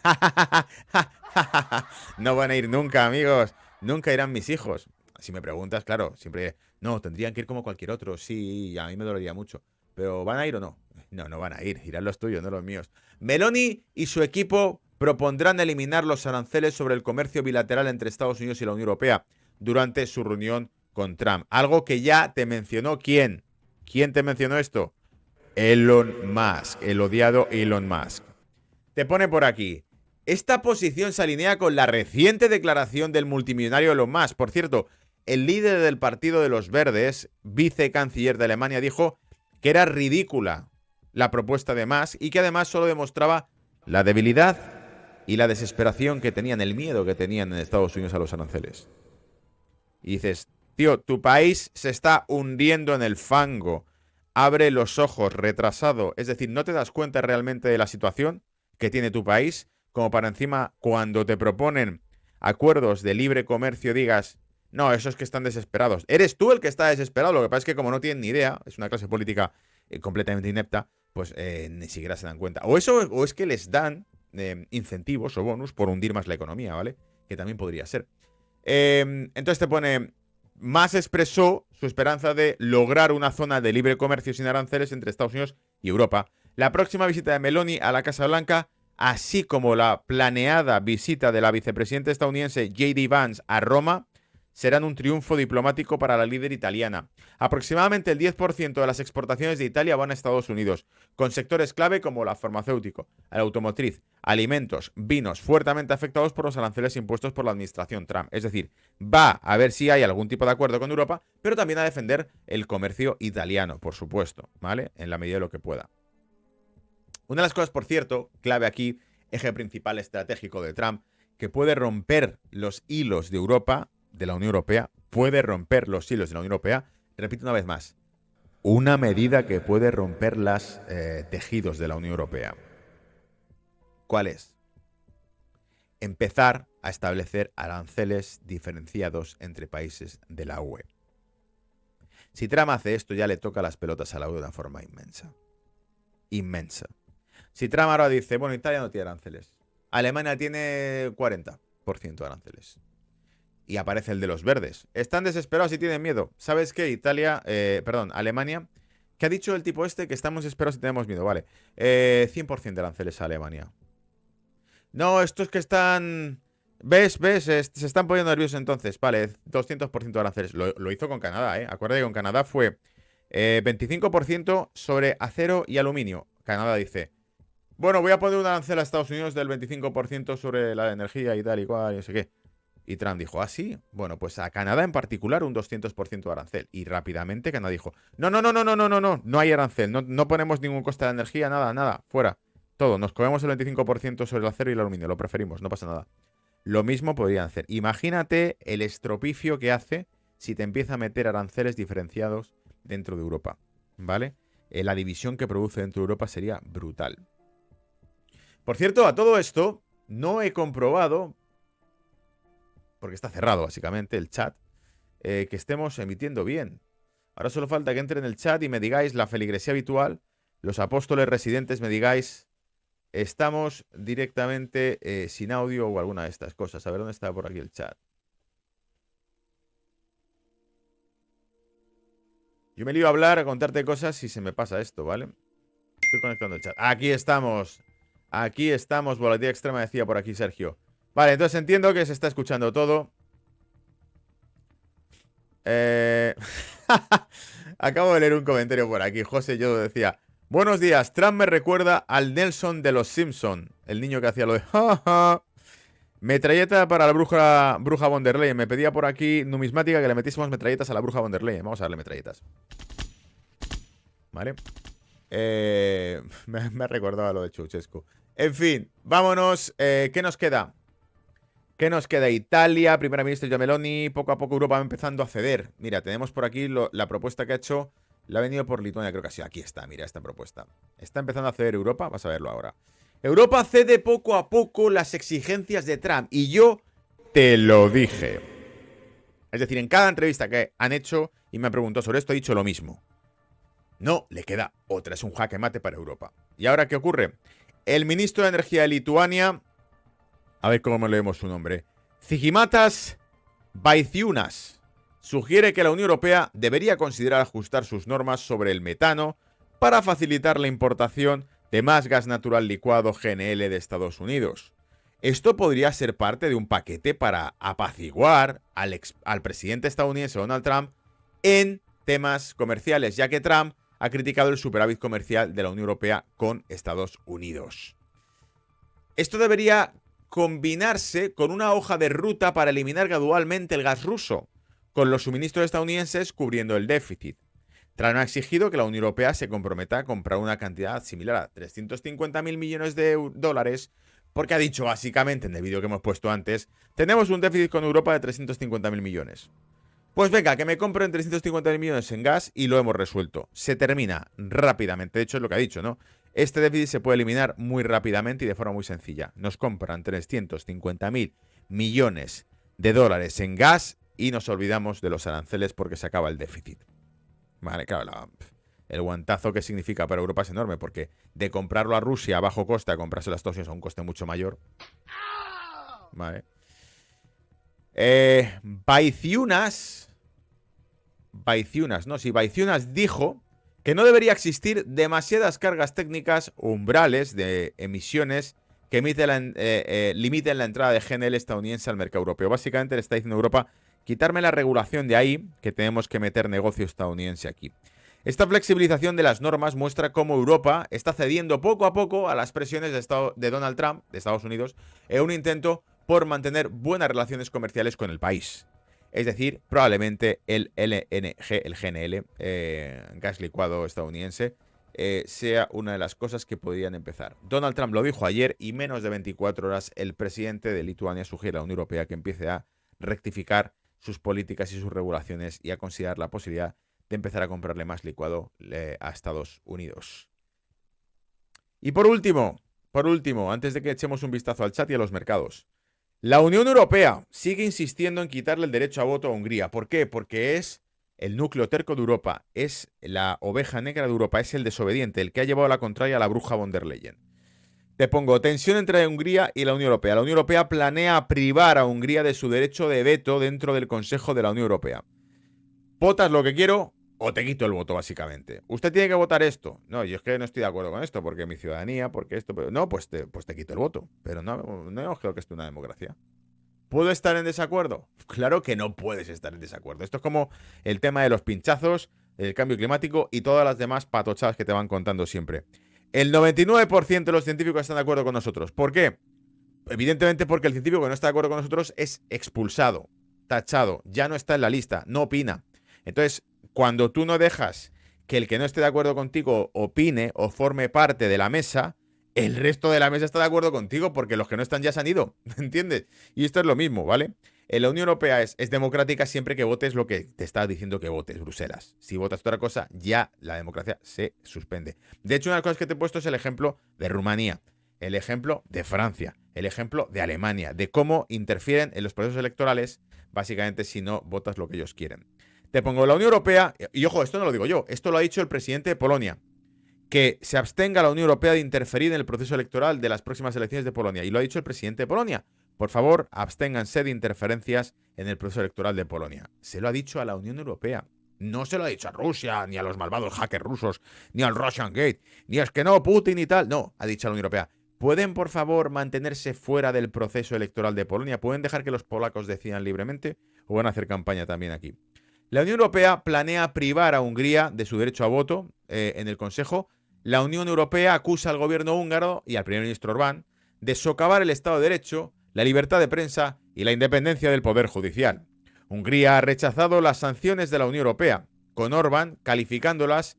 No van a ir nunca, amigos. Nunca irán mis hijos. Si me preguntas, claro, siempre, no, tendrían que ir como cualquier otro. Sí, a mí me dolería mucho. ¿Pero van a ir o no? No van a ir. Irán los tuyos, no los míos. Meloni y su equipo propondrán eliminar los aranceles sobre el comercio bilateral entre Estados Unidos y la Unión Europea durante su reunión con Trump. Algo que ya te mencionó, ¿quién? ¿Quién te mencionó esto? Elon Musk, el odiado Elon Musk. Te pone por aquí: esta posición se alinea con la reciente declaración del multimillonario Elon Musk. Por cierto, el líder del Partido de los Verdes, vicecanciller de Alemania, dijo que era ridícula la propuesta de Musk y que además solo demostraba la debilidad y la desesperación que tenían, el miedo que tenían en Estados Unidos a los aranceles. Y dices, tío, tu país se está hundiendo en el fango. Abre los ojos, retrasado. Es decir, no te das cuenta realmente de la situación que tiene tu país, como para encima, cuando te proponen acuerdos de libre comercio, digas, no, esos que están desesperados. Eres tú el que está desesperado. Lo que pasa es que como no tienen ni idea, es una clase política completamente inepta, pues ni siquiera se dan cuenta. O es que les dan incentivos o bonus por hundir más la economía, ¿vale? Que también podría ser. Entonces te pone... Musk expresó su esperanza de lograr una zona de libre comercio sin aranceles entre Estados Unidos y Europa. La próxima visita de Meloni a la Casa Blanca, así como la planeada visita de la vicepresidenta estadounidense J.D. Vance a Roma, serán un triunfo diplomático para la líder italiana. Aproximadamente el 10% de las exportaciones de Italia van a Estados Unidos, con sectores clave como la farmacéutico, la automotriz, alimentos, vinos, fuertemente afectados por los aranceles impuestos por la administración Trump. Es decir, va a ver si hay algún tipo de acuerdo con Europa, pero también a defender el comercio italiano, por supuesto, ¿vale? En la medida de lo que pueda. Una de las cosas, por cierto, clave aquí, eje principal estratégico de Trump, que puede romper los hilos de Europa, de la Unión Europea, puede romper los hilos de la Unión Europea. Repito una vez más, una medida que puede romper los tejidos de la Unión Europea. ¿Cuál es? Empezar a establecer aranceles diferenciados entre países de la UE. Si Trump hace esto, ya le toca las pelotas a la UE de una forma inmensa. Inmensa. Si Trump ahora dice, bueno, Italia no tiene aranceles, Alemania tiene 40% de aranceles, y aparece el de los verdes. Están desesperados y tienen miedo. ¿Sabes qué? Alemania. ¿Qué ha dicho el tipo este? Que estamos desesperados y tenemos miedo. Vale. 100% de aranceles a Alemania. No, estos que están... ¿Ves? Se están poniendo nerviosos entonces. Vale, 200% de aranceles. Lo hizo con Canadá, ¿eh? Acuérdate que con Canadá fue 25% sobre acero y aluminio. Canadá dice, bueno, voy a poner un arancel a Estados Unidos del 25% sobre la energía y tal y cual, y no sé qué. Y Trump dijo, ¿ah, sí? Bueno, pues a Canadá en particular un 200% de arancel. Y rápidamente Canadá dijo, no hay arancel, no ponemos ningún coste de energía, nada, fuera. Todo, nos comemos el 25% sobre el acero y el aluminio, lo preferimos, no pasa nada. Lo mismo podrían hacer. Imagínate el estropicio que hace si te empieza a meter aranceles diferenciados dentro de Europa, ¿vale? La división que produce dentro de Europa sería brutal. Por cierto, a todo esto no he comprobado, porque está cerrado básicamente el chat, que estemos emitiendo bien. Ahora solo falta que entre en el chat y me digáis la feligresía habitual, los apóstoles residentes me digáis, estamos directamente sin audio o alguna de estas cosas. A ver dónde está por aquí el chat. Yo me lío a hablar, a contarte cosas y se me pasa esto, ¿vale? Estoy conectando el chat. Aquí estamos. Aquí estamos, volatilidad extrema, decía por aquí Sergio. Vale, entonces entiendo que se está escuchando todo. Acabo de leer un comentario por aquí. José Yodo decía: buenos días, Trump me recuerda al Nelson de los Simpson, el niño que hacía lo de metralleta para la bruja von der Leyen. Me pedía por aquí numismática que le metiésemos metralletas a la bruja von der Leyen. Vamos a darle metralletas. Vale. Me recordaba lo de Ceausescu. En fin, vámonos. ¿Qué nos queda? ¿Qué nos queda? Italia, primera ministra Giorgia Meloni. Poco a poco Europa va empezando a ceder. Mira, tenemos por aquí la propuesta que ha hecho. La ha venido por Lituania, creo que ha sido. Aquí está, mira esta propuesta. Está empezando a ceder Europa. Vas a verlo ahora. Europa cede poco a poco las exigencias de Trump. Y yo te lo dije. Es decir, en cada entrevista que han hecho y me han preguntado sobre esto, he dicho lo mismo. No, le queda otra. Es un jaque mate para Europa. ¿Y ahora qué ocurre? El ministro de Energía de Lituania, a ver cómo leemos su nombre, Žygimantas Vaičiūnas, sugiere que la Unión Europea debería considerar ajustar sus normas sobre el metano para facilitar la importación de más gas natural licuado GNL de Estados Unidos. Esto podría ser parte de un paquete para apaciguar al presidente estadounidense Donald Trump en temas comerciales, ya que Trump ha criticado el superávit comercial de la Unión Europea con Estados Unidos. Esto debería combinarse con una hoja de ruta para eliminar gradualmente el gas ruso, con los suministros estadounidenses cubriendo el déficit. Trump ha exigido que la Unión Europea se comprometa a comprar una cantidad similar a 350.000 millones de dólares, porque ha dicho básicamente en el vídeo que hemos puesto antes, tenemos un déficit con Europa de 350.000 millones. Pues venga, que me compren 350.000 millones en gas y lo hemos resuelto. Se termina rápidamente. De hecho, es lo que ha dicho, ¿no? Este déficit se puede eliminar muy rápidamente y de forma muy sencilla. Nos compran 350.000 millones de dólares en gas y nos olvidamos de los aranceles porque se acaba el déficit. Vale, claro, el guantazo que significa para Europa es enorme, porque de comprarlo a Rusia a bajo coste a comprarse las Estados Unidos a un coste mucho mayor. Vale. Vaičiūnas dijo que no debería existir demasiadas cargas técnicas o umbrales de emisiones que limiten la entrada de GNL estadounidense al mercado europeo. Básicamente le está diciendo a Europa, quitarme la regulación de ahí, que tenemos que meter negocio estadounidense aquí. Esta flexibilización de las normas muestra cómo Europa está cediendo poco a poco a las presiones de Donald Trump, de Estados Unidos, en un intento por mantener buenas relaciones comerciales con el país. Es decir, probablemente el GNL, gas licuado estadounidense, sea una de las cosas que podrían empezar. Donald Trump lo dijo ayer y menos de 24 horas el presidente de Lituania sugiere a la Unión Europea que empiece a rectificar sus políticas y sus regulaciones y a considerar la posibilidad de empezar a comprarle más licuado a Estados Unidos. Y por último, antes de que echemos un vistazo al chat y a los mercados, la Unión Europea sigue insistiendo en quitarle el derecho a voto a Hungría. ¿Por qué? Porque es el núcleo terco de Europa, es la oveja negra de Europa, es el desobediente, el que ha llevado la contraria a la bruja von der Leyen. Te pongo tensión entre Hungría y la Unión Europea. La Unión Europea planea privar a Hungría de su derecho de veto dentro del Consejo de la Unión Europea. ¿Votas lo que quiero o te quito el voto, básicamente? ¿Usted tiene que votar esto? No, yo es que no estoy de acuerdo con esto, porque mi ciudadanía, porque esto... Pero no, pues te quito el voto. Pero no creo que esto es una democracia. ¿Puedo estar en desacuerdo? Claro que no puedes estar en desacuerdo. Esto es como el tema de los pinchazos, el cambio climático y todas las demás patochadas que te van contando siempre. El 99% de los científicos están de acuerdo con nosotros. ¿Por qué? Evidentemente porque el científico que no está de acuerdo con nosotros es expulsado, tachado, ya no está en la lista, no opina. Entonces, cuando tú no dejas que el que no esté de acuerdo contigo opine o forme parte de la mesa, el resto de la mesa está de acuerdo contigo porque los que no están ya se han ido, ¿entiendes? Y esto es lo mismo, ¿vale? La Unión Europea es democrática siempre que votes lo que te está diciendo que votes, Bruselas. Si votas otra cosa, ya la democracia se suspende. De hecho, una de las cosas que te he puesto es el ejemplo de Rumanía, el ejemplo de Francia, el ejemplo de Alemania, de cómo interfieren en los procesos electorales, básicamente si no votas lo que ellos quieren. Te pongo la Unión Europea, y ojo, esto no lo digo yo, esto lo ha dicho el presidente de Polonia, que se abstenga la Unión Europea de interferir en el proceso electoral de las próximas elecciones de Polonia. Y lo ha dicho el presidente de Polonia. Por favor, absténganse de interferencias en el proceso electoral de Polonia. Se lo ha dicho a la Unión Europea. No se lo ha dicho a Rusia, ni a los malvados hackers rusos, ni al Russian Gate, ni es que no, Putin y tal. No, ha dicho a la Unión Europea. ¿Pueden, por favor, mantenerse fuera del proceso electoral de Polonia? ¿Pueden dejar que los polacos decidan libremente? ¿O van a hacer campaña también aquí? La Unión Europea planea privar a Hungría de su derecho a voto en el Consejo. La Unión Europea acusa al gobierno húngaro y al primer ministro Orbán de socavar el Estado de Derecho, la libertad de prensa y la independencia del Poder Judicial. Hungría ha rechazado las sanciones de la Unión Europea, con Orbán calificándolas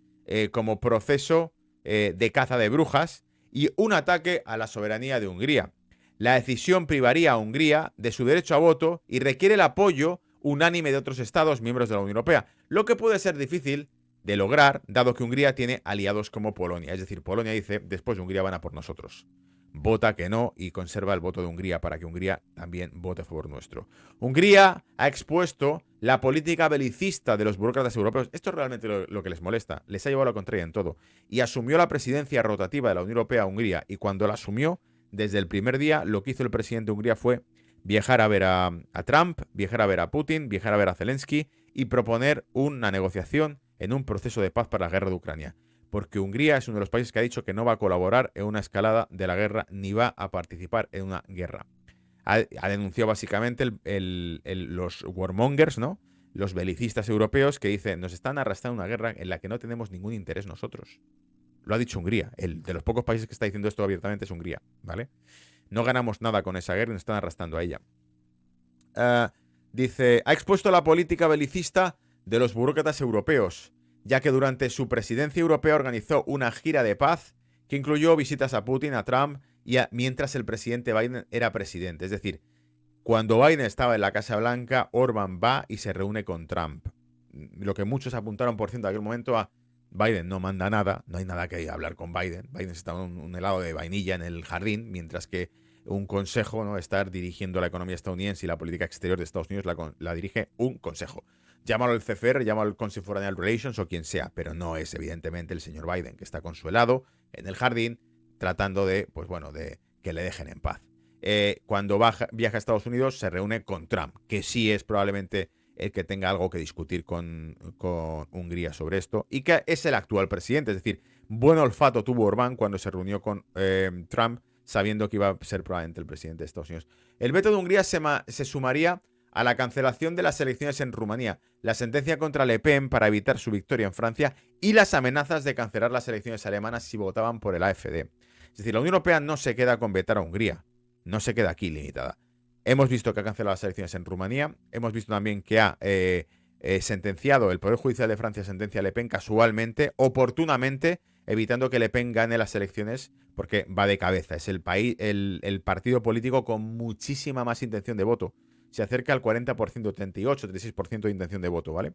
como proceso de caza de brujas y un ataque a la soberanía de Hungría. La decisión privaría a Hungría de su derecho a voto y requiere el apoyo unánime de otros estados miembros de la Unión Europea, lo que puede ser difícil de lograr, dado que Hungría tiene aliados como Polonia. Es decir, Polonia dice, después de Hungría van a por nosotros. Vota que no y conserva el voto de Hungría para que Hungría también vote a favor nuestro. Hungría ha expuesto la política belicista de los burócratas europeos. Esto es realmente lo que les molesta. Les ha llevado a la contraria en todo. Y asumió la presidencia rotativa de la Unión Europea a Hungría. Y cuando la asumió, desde el primer día, lo que hizo el presidente de Hungría fue viajar a ver a Trump, viajar a ver a Putin, viajar a ver a Zelensky y proponer una negociación en un proceso de paz para la guerra de Ucrania. Porque Hungría es uno de los países que ha dicho que no va a colaborar en una escalada de la guerra ni va a participar en una guerra. Ha denunciado básicamente los warmongers, ¿no? Los belicistas europeos que dicen nos están arrastrando una guerra en la que no tenemos ningún interés nosotros. Lo ha dicho Hungría. El de los pocos países que está diciendo esto abiertamente es Hungría, ¿vale? No ganamos nada con esa guerra y nos están arrastrando a ella. Dice, ha expuesto la política belicista de los burócratas europeos, ya que durante su presidencia europea organizó una gira de paz que incluyó visitas a Putin, a Trump, mientras el presidente Biden era presidente. Es decir, cuando Biden estaba en la Casa Blanca, Orbán va y se reúne con Trump. Lo que muchos apuntaron, por cierto, en aquel momento a Biden no manda nada, no hay nada que hablar con Biden. Biden está en un helado de vainilla en el jardín, mientras que un consejo, ¿no? Estar dirigiendo la economía estadounidense y la política exterior de Estados Unidos la dirige un consejo. Llámalo el CFR, llámalo el Council for Foreign Relations o quien sea, pero no es evidentemente el señor Biden, que está con su helado en el jardín tratando de, pues bueno, de que le dejen en paz. Cuando viaja a Estados Unidos se reúne con Trump, que sí es probablemente el que tenga algo que discutir con Hungría sobre esto, y que es el actual presidente. Es decir, buen olfato tuvo Orbán cuando se reunió con Trump, sabiendo que iba a ser probablemente el presidente de Estados Unidos. El veto de Hungría se sumaría a la cancelación de las elecciones en Rumanía, la sentencia contra Le Pen para evitar su victoria en Francia y las amenazas de cancelar las elecciones alemanas si votaban por el AfD. Es decir, la Unión Europea no se queda con vetar a Hungría, no se queda aquí limitada. Hemos visto que ha cancelado las elecciones en Rumanía, hemos visto también que ha sentenciado, el Poder Judicial de Francia sentencia a Le Pen casualmente, oportunamente, evitando que Le Pen gane las elecciones porque va de cabeza. Es el partido político con muchísima más intención de voto. Se acerca al 40%, 38, 36% de intención de voto, ¿vale?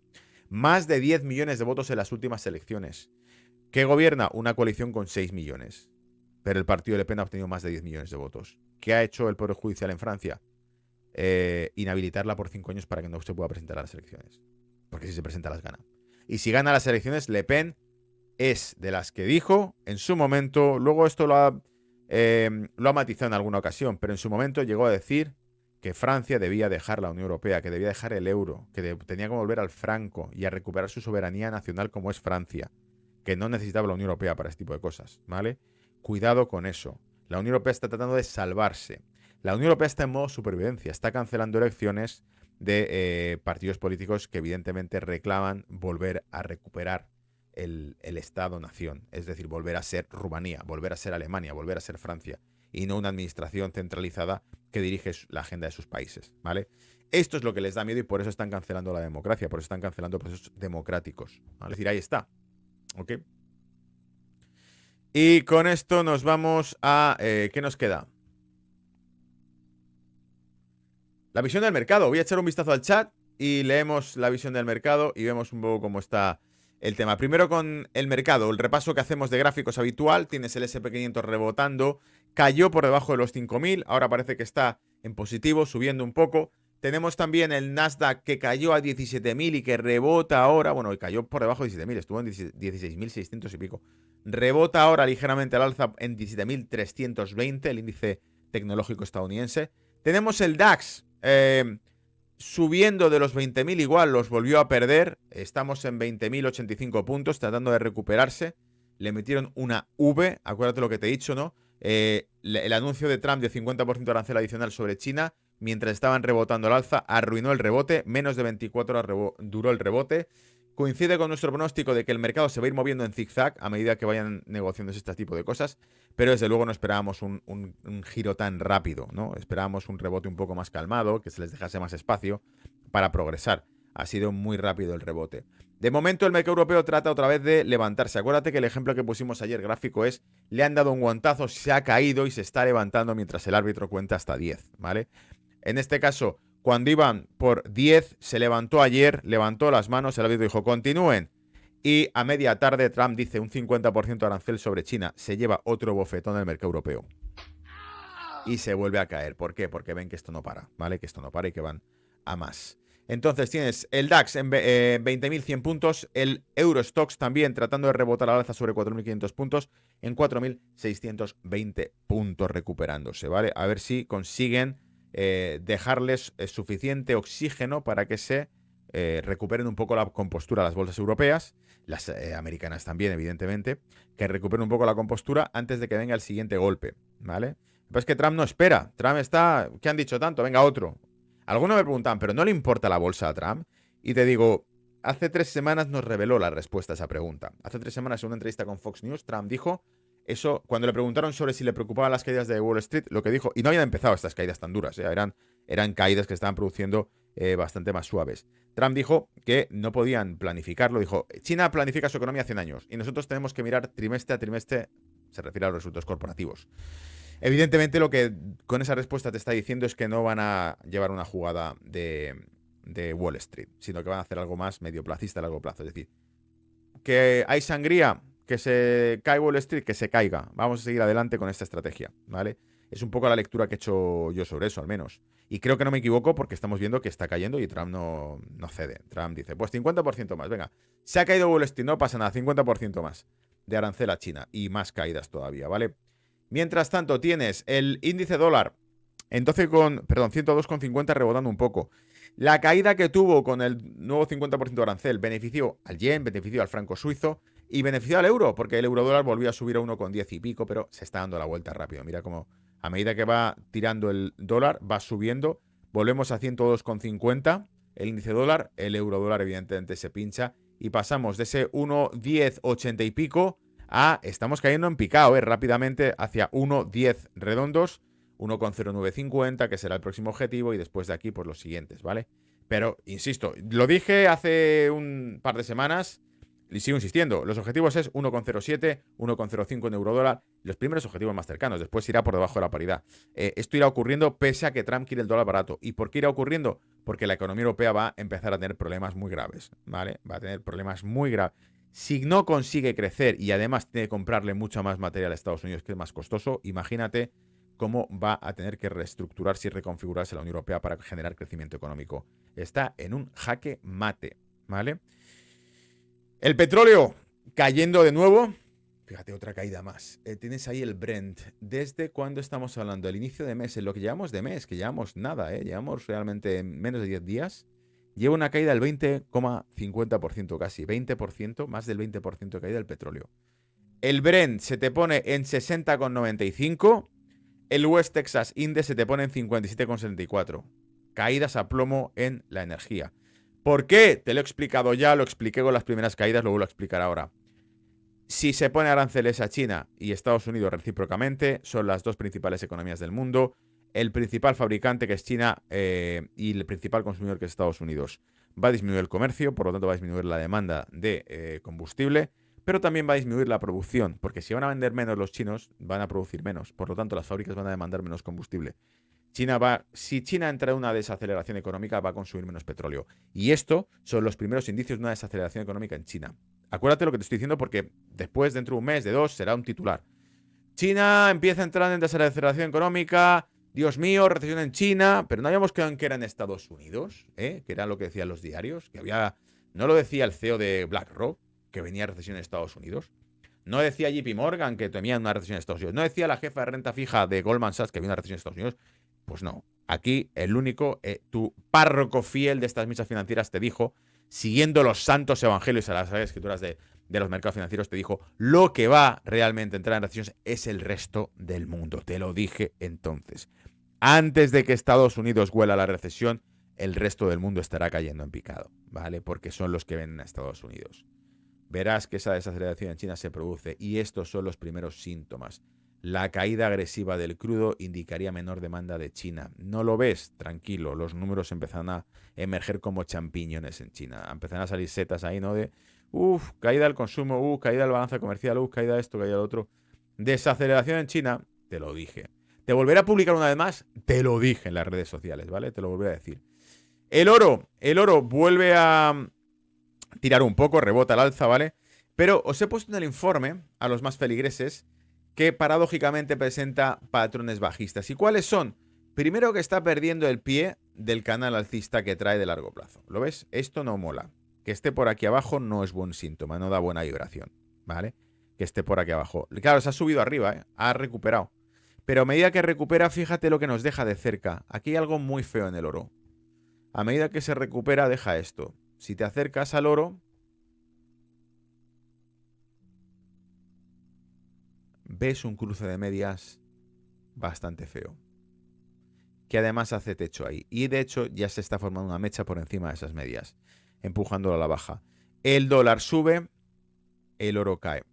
Más de 10 millones de votos en las últimas elecciones. ¿Qué gobierna? Una coalición con 6 millones. Pero el partido de Le Pen ha obtenido más de 10 millones de votos. ¿Qué ha hecho el Poder Judicial en Francia? Inhabilitarla por 5 años para que no se pueda presentar a las elecciones. Porque si se presenta las gana. Y si gana las elecciones, Le Pen es de las que dijo en su momento, luego esto lo ha matizado en alguna ocasión, pero en su momento llegó a decir que Francia debía dejar la Unión Europea, que debía dejar el euro, que tenía que volver al franco y a recuperar su soberanía nacional como es Francia, que no necesitaba la Unión Europea para este tipo de cosas, ¿vale? Cuidado con eso. La Unión Europea está tratando de salvarse. La Unión Europea está en modo supervivencia, está cancelando elecciones de partidos políticos que evidentemente reclaman volver a recuperar el Estado-nación, es decir, volver a ser Rumanía, volver a ser Alemania, volver a ser Francia, y no una administración centralizada que dirige la agenda de sus países, ¿vale? Esto es lo que les da miedo y por eso están cancelando la democracia, por eso están cancelando procesos democráticos, ¿vale? Es decir, ahí está, ¿ok? Y con esto nos vamos a... ¿qué nos queda? La visión del mercado. Voy a echar un vistazo al chat y leemos la visión del mercado y vemos un poco cómo está el tema. Primero con el mercado, el repaso que hacemos de gráficos habitual. Tienes el SP500 rebotando, cayó por debajo de los 5.000, ahora parece que está en positivo, subiendo un poco. Tenemos también el Nasdaq que cayó a 17.000 y que rebota ahora, bueno, cayó por debajo de 17.000, estuvo en 16.600 y pico. Rebota ahora ligeramente al alza en 17.320, el índice tecnológico estadounidense. Tenemos el DAX subiendo de los 20.000 igual, los volvió a perder. Estamos en 20.085 puntos, tratando de recuperarse. Le metieron una V, acuérdate lo que te he dicho, ¿no? El anuncio de Trump de 50% de arancel adicional sobre China, mientras estaban rebotando al alza, arruinó el rebote. Menos de 24 horas duró el rebote. Coincide con nuestro pronóstico de que el mercado se va a ir moviendo en zigzag a medida que vayan negociándose este tipo de cosas, pero desde luego no esperábamos un giro tan rápido, ¿no? Esperábamos un rebote un poco más calmado, que se les dejase más espacio para progresar. Ha sido muy rápido el rebote. De momento el mercado europeo trata otra vez de levantarse. Acuérdate que el ejemplo que pusimos ayer gráfico es, le han dado un guantazo, se ha caído y se está levantando mientras el árbitro cuenta hasta 10, ¿vale? En este caso, cuando iban por 10, se levantó ayer, levantó las manos, el árbitro dijo, continúen. Y a media tarde Trump dice un 50% de arancel sobre China. Se lleva otro bofetón del mercado europeo. Y se vuelve a caer. ¿Por qué? Porque ven que esto no para, ¿vale? Que esto no para y que van a más. Entonces tienes el DAX en 20.100 puntos, el Eurostoxx también tratando de rebotar al alza sobre 4.500 puntos, en 4.620 puntos recuperándose, ¿vale? A ver si consiguen dejarles suficiente oxígeno para que se recuperen un poco la compostura las bolsas europeas, las americanas también, evidentemente, que recuperen un poco la compostura antes de que venga el siguiente golpe, ¿vale? Pero es que Trump no espera. Trump está... ¿Qué han dicho tanto? Venga, otro. Algunos me preguntan, ¿pero no le importa la bolsa a Trump? Y te digo, hace 3 semanas nos reveló la respuesta a esa pregunta. Hace 3 semanas en una entrevista con Fox News, Trump dijo eso, cuando le preguntaron sobre si le preocupaban las caídas de Wall Street, lo que dijo, y no habían empezado estas caídas tan duras, eran caídas que estaban produciendo bastante más suaves. Trump dijo que no podían planificarlo, dijo, China planifica su economía hace años y nosotros tenemos que mirar trimestre a trimestre, se refiere a los resultados corporativos. Evidentemente lo que con esa respuesta te está diciendo es que no van a llevar una jugada de Wall Street, sino que van a hacer algo más medioplacista a largo plazo. Es decir, que hay sangría, que se cae Wall Street, que se caiga. Vamos a seguir adelante con esta estrategia, ¿vale? Es un poco la lectura que he hecho yo sobre eso, al menos. Y creo que no me equivoco porque estamos viendo que está cayendo y Trump no cede. Trump dice, pues 50% más, venga. Se ha caído Wall Street, no pasa nada, 50% más de arancel a China y más caídas todavía, ¿vale? Mientras tanto, tienes el índice dólar en 102,50 rebotando un poco. La caída que tuvo con el nuevo 50% de arancel benefició al yen, benefició al franco suizo y benefició al euro, porque el euro dólar volvió a subir a 1,10 y pico, pero se está dando la vuelta rápido. Mira cómo a medida que va tirando el dólar, va subiendo. Volvemos a 102,50 el índice dólar, el euro dólar evidentemente se pincha y pasamos de ese 1,1080 y pico estamos cayendo en picado, rápidamente hacia 1,10 redondos, 1,0950, que será el próximo objetivo, y después de aquí, pues los siguientes, ¿vale? Pero, insisto, lo dije hace un par de semanas y sigo insistiendo, los objetivos es 1,07, 1,05 en eurodólar, los primeros objetivos más cercanos, después irá por debajo de la paridad. Esto irá ocurriendo pese a que Trump quiere el dólar barato. ¿Y por qué irá ocurriendo? Porque la economía europea va a empezar a tener problemas muy graves, ¿vale? Va a tener problemas muy graves. Si no consigue crecer y además tiene que comprarle mucha más material a Estados Unidos, que es más costoso, imagínate cómo va a tener que reestructurarse y reconfigurarse la Unión Europea para generar crecimiento económico. Está en un jaque mate, ¿vale? El petróleo cayendo de nuevo. Fíjate, otra caída más. Tienes ahí el Brent. ¿Desde cuándo estamos hablando? El inicio de mes, en lo que llevamos de mes, que llevamos nada, llevamos realmente menos de 10 días. Lleva una caída del 20,50% casi, 20%, más del 20% de caída del petróleo. El Brent se te pone en 60,95, el West Texas Index se te pone en 57,74. Caídas a plomo en la energía. ¿Por qué? Te lo he explicado ya, lo expliqué con las primeras caídas, lo vuelvo a explicar ahora. Si se pone aranceles a China y Estados Unidos recíprocamente, son las dos principales economías del mundo. El principal fabricante, que es China, y el principal consumidor, que es Estados Unidos. Va a disminuir el comercio, por lo tanto va a disminuir la demanda de combustible, pero también va a disminuir la producción, porque si van a vender menos los chinos, van a producir menos. Por lo tanto, las fábricas van a demandar menos combustible. Si China entra en una desaceleración económica, va a consumir menos petróleo. Y esto son los primeros indicios de una desaceleración económica en China. Acuérdate lo que te estoy diciendo porque después, dentro de un mes, de dos, será un titular. China empieza a entrar en desaceleración económica. Dios mío, recesión en China. Pero no habíamos quedado en que era en Estados Unidos, que era lo que decían los diarios. No lo decía el CEO de BlackRock, que venía recesión en Estados Unidos. No decía JP Morgan, que temía una recesión en Estados Unidos. No decía la jefa de renta fija de Goldman Sachs, que había una recesión en Estados Unidos. Pues no. Aquí el único, tu párroco fiel de estas misas financieras te dijo, siguiendo los santos evangelios a las escrituras de los mercados financieros, te dijo, lo que va realmente a entrar en recesión es el resto del mundo. Te lo dije entonces. Antes de que Estados Unidos huela la recesión, el resto del mundo estará cayendo en picado, ¿vale? Porque son los que ven a Estados Unidos. Verás que esa desaceleración en China se produce y estos son los primeros síntomas. La caída agresiva del crudo indicaría menor demanda de China. ¿No lo ves? Tranquilo, los números empezarán a emerger como champiñones en China. Empezarán a salir setas ahí, ¿no? De, caída del consumo, caída del balance comercial, caída de esto, caída del otro. Desaceleración en China, te lo dije. Te volveré a publicar una vez más, te lo dije en las redes sociales, ¿vale? Te lo volveré a decir. El oro vuelve a tirar un poco, rebota al alza, ¿vale? Pero os he puesto en el informe, a los más feligreses, que paradójicamente presenta patrones bajistas. ¿Y cuáles son? Primero, que está perdiendo el pie del canal alcista que trae de largo plazo. ¿Lo ves? Esto no mola. Que esté por aquí abajo no es buen síntoma, no da buena vibración, ¿vale? Que esté por aquí abajo. Claro, se ha subido arriba, ¿eh? Ha recuperado. Pero a medida que recupera, fíjate lo que nos deja de cerca. Aquí hay algo muy feo en el oro. A medida que se recupera, deja esto. Si te acercas al oro, ves un cruce de medias bastante feo, que además hace techo ahí. Y de hecho ya se está formando una mecha por encima de esas medias, empujándolo a la baja. El dólar sube, el oro cae.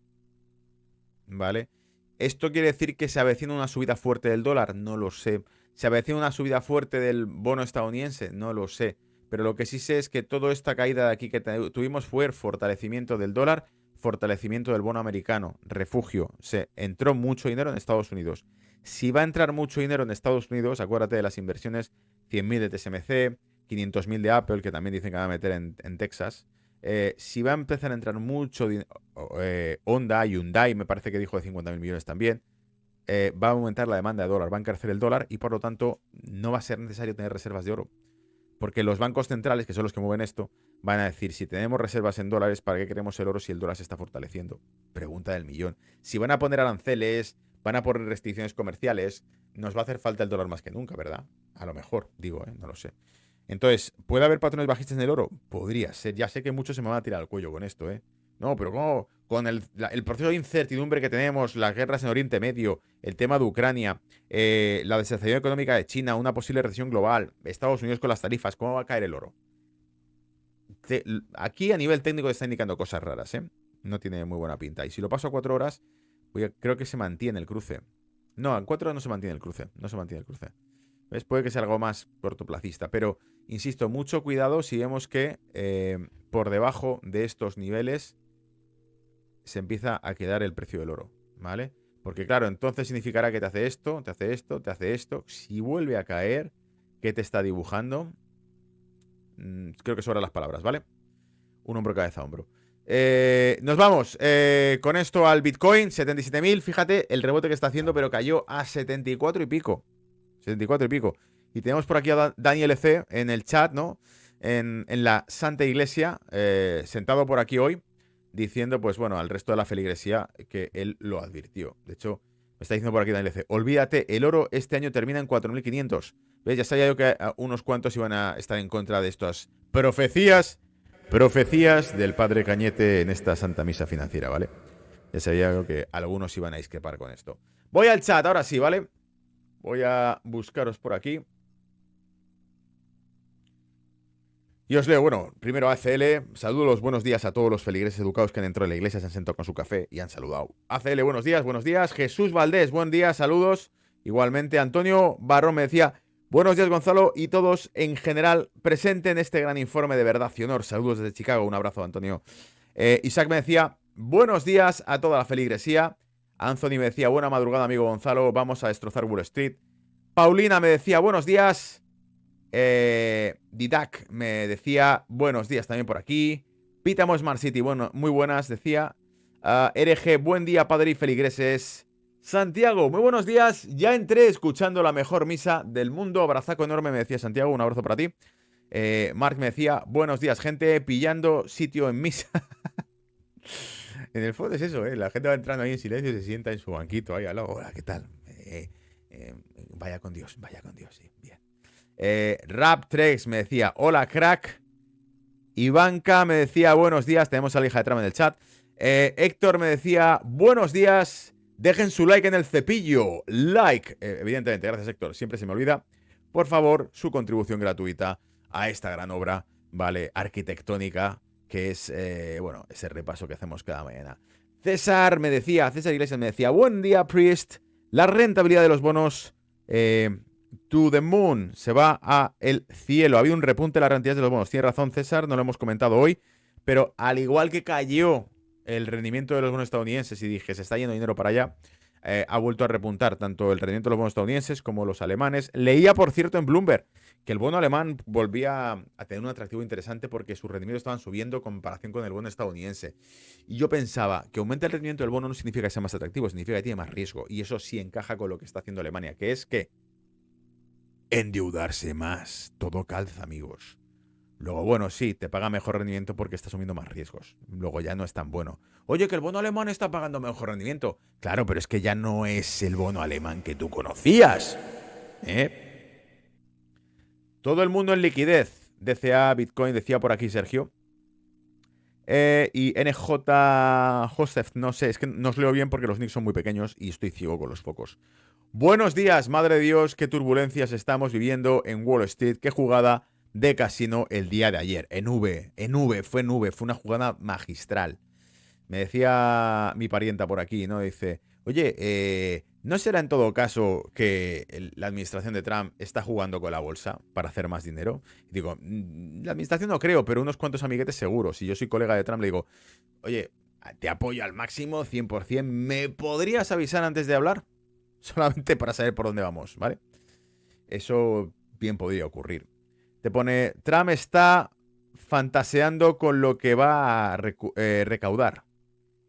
¿Vale? ¿Esto quiere decir que se avecina una subida fuerte del dólar? No lo sé. ¿Se avecina una subida fuerte del bono estadounidense? No lo sé. Pero lo que sí sé es que toda esta caída de aquí que tuvimos fue el fortalecimiento del dólar, fortalecimiento del bono americano, refugio. Se entró mucho dinero en Estados Unidos. Si va a entrar mucho dinero en Estados Unidos, acuérdate de las inversiones, 100.000 de TSMC, 500.000 de Apple, que también dicen que van a meter en Texas. Si va a empezar a entrar mucho Honda, Hyundai, me parece que dijo de 50.000 millones también, va a aumentar la demanda de dólar, va a encarecer el dólar y por lo tanto no va a ser necesario tener reservas de oro. Porque los bancos centrales, que son los que mueven esto, van a decir, si tenemos reservas en dólares, ¿para qué queremos el oro si el dólar se está fortaleciendo? Pregunta del millón. Si van a poner aranceles, van a poner restricciones comerciales, nos va a hacer falta el dólar más que nunca, ¿verdad? A lo mejor, digo, no lo sé. Entonces, ¿puede haber patrones bajistas en el oro? Podría ser. Ya sé que muchos se me van a tirar al cuello con esto, ¿eh? No, pero ¿cómo? Con el proceso de incertidumbre que tenemos, las guerras en Oriente Medio, el tema de Ucrania, la desaceleración económica de China, una posible recesión global, Estados Unidos con las tarifas, ¿cómo va a caer el oro? Aquí a nivel técnico te está indicando cosas raras, ¿eh? No tiene muy buena pinta. Y si lo paso a 4 horas, creo que se mantiene el cruce. No, en 4 horas no se mantiene el cruce. No se mantiene el cruce. ¿Ves? Puede que sea algo más cortoplacista. Pero, insisto, mucho cuidado si vemos que por debajo de estos niveles se empieza a quedar el precio del oro, ¿vale? Porque claro, entonces significará que te hace esto, te hace esto, te hace esto. Si vuelve a caer, ¿qué te está dibujando? Creo que sobran las palabras, ¿vale? Un hombro, cabeza, hombro. Nos vamos con esto al Bitcoin, 77.000. Fíjate el rebote que está haciendo, pero cayó a 74 y pico. 74 y pico. Y tenemos por aquí a Daniel C en el chat, ¿no? En la Santa Iglesia, sentado por aquí hoy, diciendo, pues bueno, al resto de la feligresía que él lo advirtió. De hecho, me está diciendo por aquí Daniel C, olvídate, el oro este año termina en 4.500. ¿Ves? Ya sabía yo que unos cuantos iban a estar en contra de estas profecías del padre Cañete en esta Santa Misa Financiera, ¿vale? Ya sabía yo que algunos iban a discrepar con esto. Voy al chat, ahora sí, ¿vale? Voy a buscaros por aquí. Y os leo, bueno, primero ACL, saludos, buenos días a todos los feligreses educados que han entrado en la iglesia, se han sentado con su café y han saludado. ACL, buenos días. Jesús Valdés, buen día, saludos. Igualmente, Antonio Barrón me decía, buenos días Gonzalo y todos en general presente en este gran informe de verdad y honor. Saludos desde Chicago, un abrazo Antonio. Isaac me decía, buenos días a toda la feligresía. Anthony me decía, buena madrugada amigo Gonzalo, vamos a destrozar Wall Street. Paulina me decía, buenos días. Didac me decía, buenos días también por aquí. Pítamo Smart City, bueno, muy buenas, decía. RG, buen día padre y feligreses. Santiago, muy buenos días. Ya entré escuchando la mejor misa del mundo. Abrazaco enorme, me decía Santiago, un abrazo para ti. Mark me decía, buenos días gente, pillando sitio en misa. En el fondo es eso, la gente va entrando ahí en silencio y se sienta en su banquito ahí al lado. Hola, ¿qué tal? Vaya con Dios, sí, bien. Rap3 me decía, hola crack. Ivanka me decía, buenos días. Tenemos a la hija de Trama en el chat. Héctor me decía, buenos días. Dejen su like en el cepillo. Like. Evidentemente, gracias Héctor. Siempre se me olvida. Por favor, su contribución gratuita a esta gran obra, ¿vale? Arquitectónica, que es, bueno, ese repaso que hacemos cada mañana. César Iglesias me decía, buen día, Priest. La rentabilidad de los bonos to the moon, se va a el cielo. Ha habido un repunte de las rentabilidades de los bonos. Tiene razón César, no lo hemos comentado hoy, pero al igual que cayó el rendimiento de los bonos estadounidenses y dije, se está yendo dinero para allá, ha vuelto a repuntar tanto el rendimiento de los bonos estadounidenses como los alemanes. Leía, por cierto, en Bloomberg que el bono alemán volvía a tener un atractivo interesante porque sus rendimientos estaban subiendo en comparación con el bono estadounidense. Y yo pensaba que aumentar el rendimiento del bono no significa que sea más atractivo, significa que tiene más riesgo. Y eso sí encaja con lo que está haciendo Alemania, que es que endeudarse más. Todo calza, amigos. Luego, bueno, sí, te paga mejor rendimiento porque está asumiendo más riesgos. Luego ya no es tan bueno. Oye, que el bono alemán está pagando mejor rendimiento. Claro, pero es que ya no es el bono alemán que tú conocías. Todo el mundo en liquidez. DCA, Bitcoin, decía por aquí Sergio. Y NJ Joseph, no sé, es que no os leo bien porque los nicks son muy pequeños y estoy ciego con los focos. Buenos días, madre de Dios, qué turbulencias estamos viviendo en Wall Street. Qué jugada de casino el día de ayer. En V, fue una jugada magistral. Me decía mi parienta por aquí, ¿no? Dice, oye, ¿no será en todo caso que la administración de Trump está jugando con la bolsa para hacer más dinero? Y digo, la administración no creo, pero unos cuantos amiguetes seguro. Si yo soy colega de Trump, le digo, oye, te apoyo al máximo, 100%. ¿Me podrías avisar antes de hablar? Solamente para saber por dónde vamos, ¿vale? Eso bien podría ocurrir. Te pone, Trump está fantaseando con lo que va a recaudar.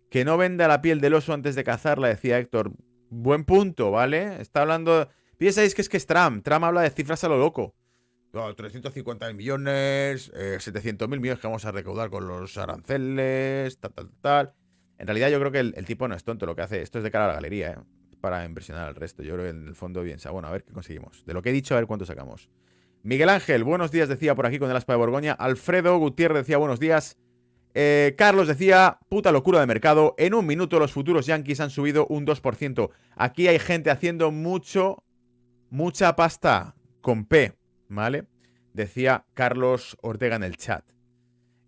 Que no venda la piel del oso antes de cazarla, decía Héctor. Buen punto, ¿vale? Está hablando... Piensáis que es Trump. Trump habla de cifras a lo loco. 350 millones, 700.000 millones que vamos a recaudar con los aranceles, tal. En realidad yo creo que el tipo no es tonto lo que hace. Esto es de cara a la galería, para impresionar al resto. Yo creo que en el fondo piensa, bueno, a ver qué conseguimos. De lo que he dicho, a ver cuánto sacamos. Miguel Ángel, buenos días, decía por aquí con el aspa de Borgoña. Alfredo Gutiérrez decía buenos días. Carlos decía, puta locura de mercado. En un minuto los futuros yankees han subido un 2%. Aquí hay gente haciendo mucha pasta con P, ¿vale? Decía Carlos Ortega en el chat.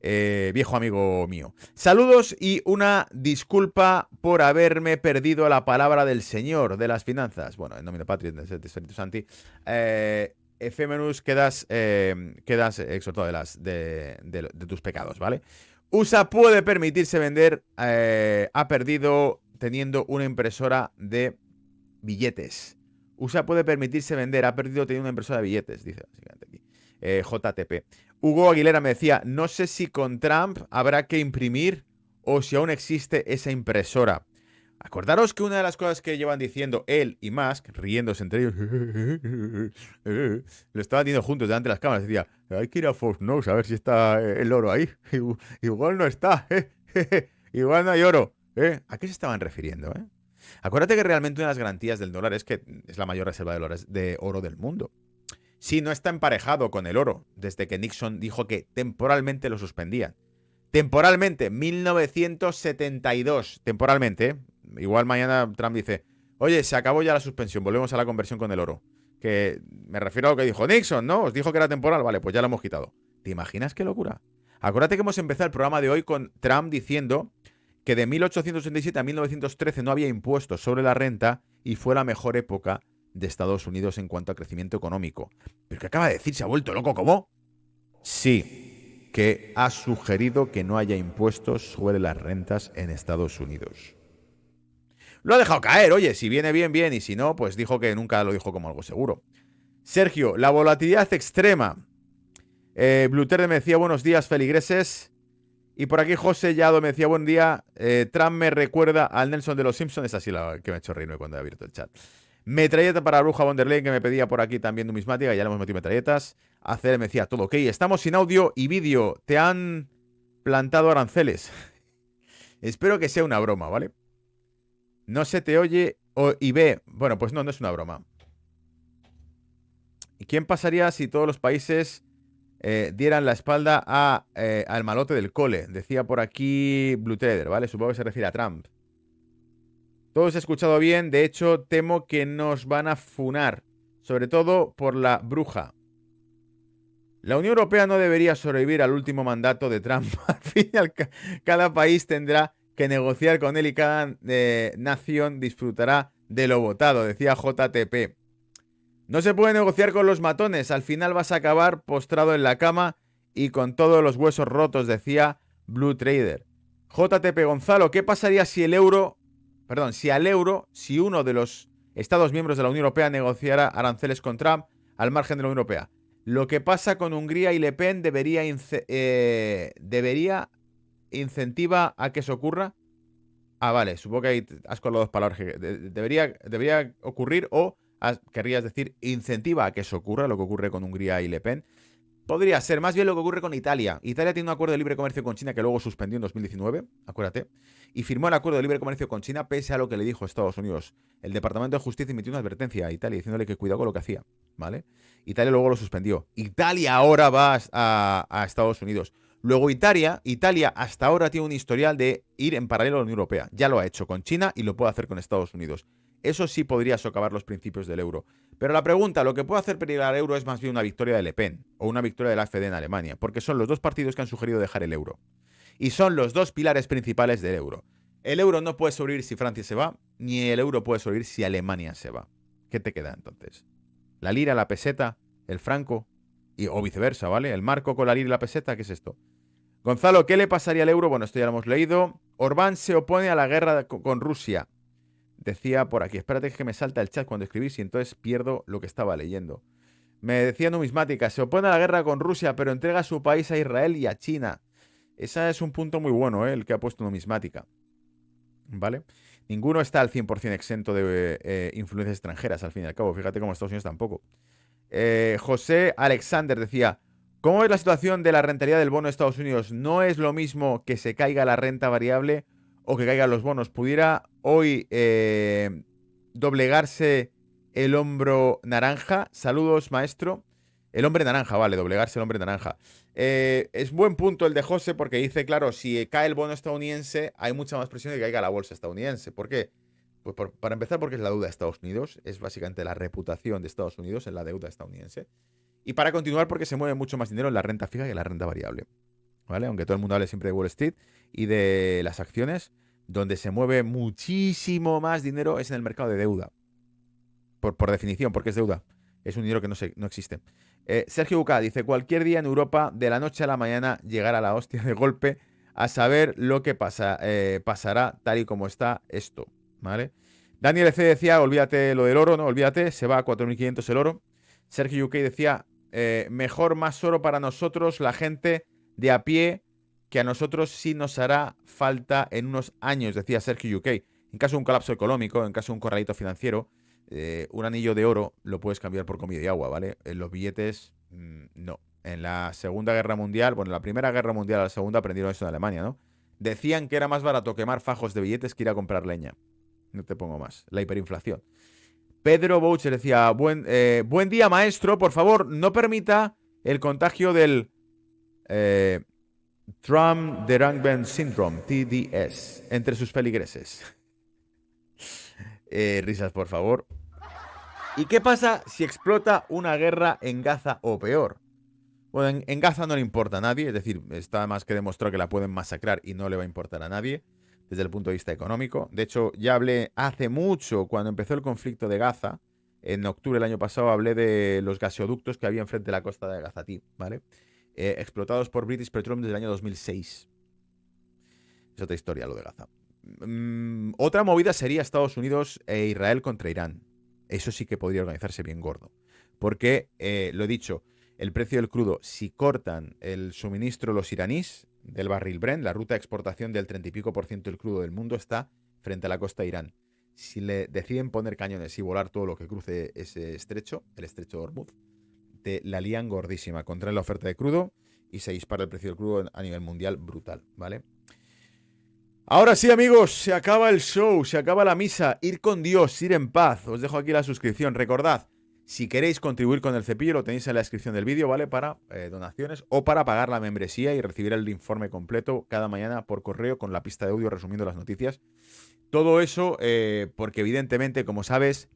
Viejo amigo mío. Saludos y una disculpa por haberme perdido la palabra del Señor de las finanzas. Bueno, en nombre de Patria, de Espíritu Santi. Efemerus, quedas exhortado de tus pecados, ¿vale? USA puede permitirse vender, ha perdido teniendo una impresora de billetes. USA puede permitirse vender, ha perdido teniendo una impresora de billetes, dice básicamente aquí. JTP. Hugo Aguilera me decía, no sé si con Trump habrá que imprimir o si aún existe esa impresora. Acordaros que una de las cosas que llevan diciendo él y Musk, riéndose entre ellos, lo estaban diciendo juntos delante de las cámaras, decía, hay que ir a Fox News a ver si está el oro ahí. Igual no está, igual no hay oro. ¿A qué se estaban refiriendo? Acuérdate que realmente una de las garantías del dólar es que es la mayor reserva de oro del mundo. Sí, no está emparejado con el oro, desde que Nixon dijo que temporalmente lo suspendían. Temporalmente, 1972, temporalmente, Igual mañana Trump dice, oye, se acabó ya la suspensión, volvemos a la conversión con el oro. Que me refiero a lo que dijo Nixon, ¿no? Os dijo que era temporal, vale, pues ya lo hemos quitado. ¿Te imaginas qué locura? Acuérdate que hemos empezado el programa de hoy con Trump diciendo que de 1887 a 1913 no había impuestos sobre la renta y fue la mejor época de Estados Unidos en cuanto a crecimiento económico. ¿Pero qué acaba de decir? ¿Se ha vuelto loco? ¿Cómo? Sí, que ha sugerido que no haya impuestos sobre las rentas en Estados Unidos. Lo ha dejado caer, oye, si viene bien, bien, y si no, pues dijo que nunca lo dijo como algo seguro. Sergio, la volatilidad extrema. Bluter me decía buenos días, feligreses. Y por aquí José Yado me decía buen día. Trump me recuerda al Nelson de los Simpsons. Es así la que me ha hecho reírme cuando he abierto el chat. Metralleta para Bruja von der Leyen, que me pedía por aquí también numismática. Ya le hemos metido metralletas. Hacer me decía todo ok. Estamos sin audio y vídeo. Te han plantado aranceles. Espero que sea una broma, ¿vale? No se te oye y ve. Bueno, pues no, no es una broma. ¿Y quién pasaría si todos los países dieran la espalda al malote del cole? Decía por aquí Blue Trader, ¿vale? Supongo que se refiere a Trump. Todos he escuchado bien. De hecho, temo que nos van a funar. Sobre todo por la bruja. La Unión Europea no debería sobrevivir al último mandato de Trump. Al final, cada país tendrá que negociar con él y cada nación disfrutará de lo votado, decía JTP. No se puede negociar con los matones, al final vas a acabar postrado en la cama y con todos los huesos rotos, decía Blue Trader. JTP Gonzalo, ¿qué pasaría si si uno de los Estados miembros de la Unión Europea negociara aranceles con Trump al margen de la Unión Europea? Lo que pasa con Hungría y Le Pen debería incentiva a que eso ocurra. Ah, vale, supongo que ahí has colado dos palabras. Debería ocurrir o querrías decir incentiva a que eso ocurra, lo que ocurre con Hungría y Le Pen. Podría ser más bien lo que ocurre con Italia. Italia tiene un acuerdo de libre comercio con China que luego suspendió en 2019, acuérdate, y firmó el acuerdo de libre comercio con China pese a lo que le dijo Estados Unidos. El Departamento de Justicia emitió una advertencia a Italia diciéndole que cuidado con lo que hacía, ¿vale? Italia luego lo suspendió. Italia ahora va a Estados Unidos. Luego Italia hasta ahora tiene un historial de ir en paralelo a la Unión Europea. Ya lo ha hecho con China y lo puede hacer con Estados Unidos. Eso sí podría socavar los principios del euro. Pero la pregunta, lo que puede hacer peligrar al euro es más bien una victoria de Le Pen o una victoria de la AfD en Alemania, porque son los dos partidos que han sugerido dejar el euro. Y son los dos pilares principales del euro. El euro no puede sobrevivir si Francia se va, ni el euro puede sobrevivir si Alemania se va. ¿Qué te queda entonces? ¿La lira, la peseta, el franco? O viceversa, ¿vale? ¿El marco con la lira y la peseta? ¿Qué es esto? Gonzalo, ¿qué le pasaría al euro? Bueno, esto ya lo hemos leído. Orbán se opone a la guerra con Rusia. Decía por aquí, espérate que me salta el chat cuando escribís y entonces pierdo lo que estaba leyendo. Me decía numismática, se opone a la guerra con Rusia, pero entrega su país a Israel y a China. Ese es un punto muy bueno, el que ha puesto numismática. ¿Vale? Ninguno está al 100% exento de influencias extranjeras, al fin y al cabo. Fíjate cómo Estados Unidos tampoco. José Alexander decía, ¿cómo es la situación de la rentabilidad del bono de Estados Unidos? ¿No es lo mismo que se caiga la renta variable o que caigan los bonos? ¿Pudiera hoy doblegarse el hombro naranja? Saludos, maestro. El hombre naranja, vale, doblegarse el hombre naranja. Es buen punto el de José porque dice, claro, si cae el bono estadounidense, hay mucha más presión de que caiga la bolsa estadounidense. ¿Por qué? Pues para empezar, porque es la deuda de Estados Unidos. Es básicamente la reputación de Estados Unidos en la deuda estadounidense. Y para continuar, porque se mueve mucho más dinero en la renta fija que en la renta variable. ¿Vale? Aunque todo el mundo hable siempre de Wall Street y de las acciones, donde se mueve muchísimo más dinero es en el mercado de deuda. Por definición, porque es deuda. Es un dinero que no existe. Sergio Buca dice, cualquier día en Europa, de la noche a la mañana, llegará la hostia de golpe a saber lo que pasará tal y como está esto. ¿Vale? Daniel C. decía, olvídate lo del oro, no, olvídate, se va a 4.500 el oro. Sergio UK decía, mejor más oro para nosotros, la gente de a pie, que a nosotros sí nos hará falta en unos años, decía Sergio UK. En caso de un colapso económico, en caso de un corralito financiero, un anillo de oro lo puedes cambiar por comida y agua, ¿vale? En los billetes, no. En la Segunda Guerra Mundial, bueno, en la Primera Guerra Mundial, la Segunda, aprendieron eso en Alemania, ¿no? Decían que era más barato quemar fajos de billetes que ir a comprar leña. No te pongo más. La hiperinflación. Pedro Boucher decía, buen día, maestro. Por favor, no permita el contagio del Trump-Derangben Syndrome, TDS, entre sus feligreses. Risas, por favor. ¿Y qué pasa si explota una guerra en Gaza o peor? Bueno, en Gaza no le importa a nadie, es decir, está más que demostrado que la pueden masacrar y no le va a importar a nadie desde el punto de vista económico. De hecho, ya hablé hace mucho, cuando empezó el conflicto de Gaza, en octubre del año pasado, hablé de los gasoductos que había enfrente de la costa de Gazatí, ¿vale? Explotados por British Petroleum desde el año 2006. Es otra historia lo de Gaza. Otra movida sería Estados Unidos e Israel contra Irán. Eso sí que podría organizarse bien gordo. Porque, lo he dicho, el precio del crudo, si cortan el suministro los iraníes del barril Brent, la ruta de exportación del 30 y pico % del crudo del mundo está frente a la costa de Irán. Si le deciden poner cañones y volar todo lo que cruce ese estrecho, el estrecho de Hormuz, te la lían gordísima, contraen la oferta de crudo y se dispara el precio del crudo a nivel mundial brutal, ¿vale? Ahora sí, amigos, se acaba el show, se acaba la misa. Ir con Dios, ir en paz. Os dejo aquí la suscripción. Recordad, si queréis contribuir con el cepillo, lo tenéis en la descripción del vídeo, ¿vale? Para donaciones o para pagar la membresía y recibir el informe completo cada mañana por correo con la pista de audio resumiendo las noticias. Todo eso porque evidentemente, como sabes,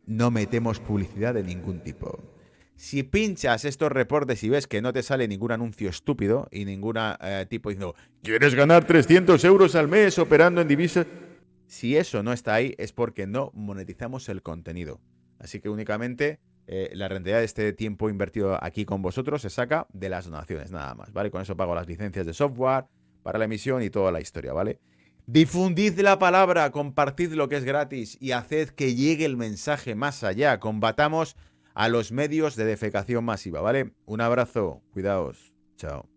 no metemos publicidad de ningún tipo. Si pinchas estos reportes y ves que no te sale ningún anuncio estúpido y ninguna tipo diciendo ¿quieres ganar 300 euros al mes operando en divisas? Si eso no está ahí es porque no monetizamos el contenido. Así que únicamente la rentabilidad de este tiempo invertido aquí con vosotros se saca de las donaciones, nada más, ¿vale? Con eso pago las licencias de software para la emisión y toda la historia, ¿vale? Difundid la palabra, compartid lo que es gratis y haced que llegue el mensaje más allá. Combatamos a los medios de defecación masiva, ¿vale? Un abrazo, cuidaos, chao.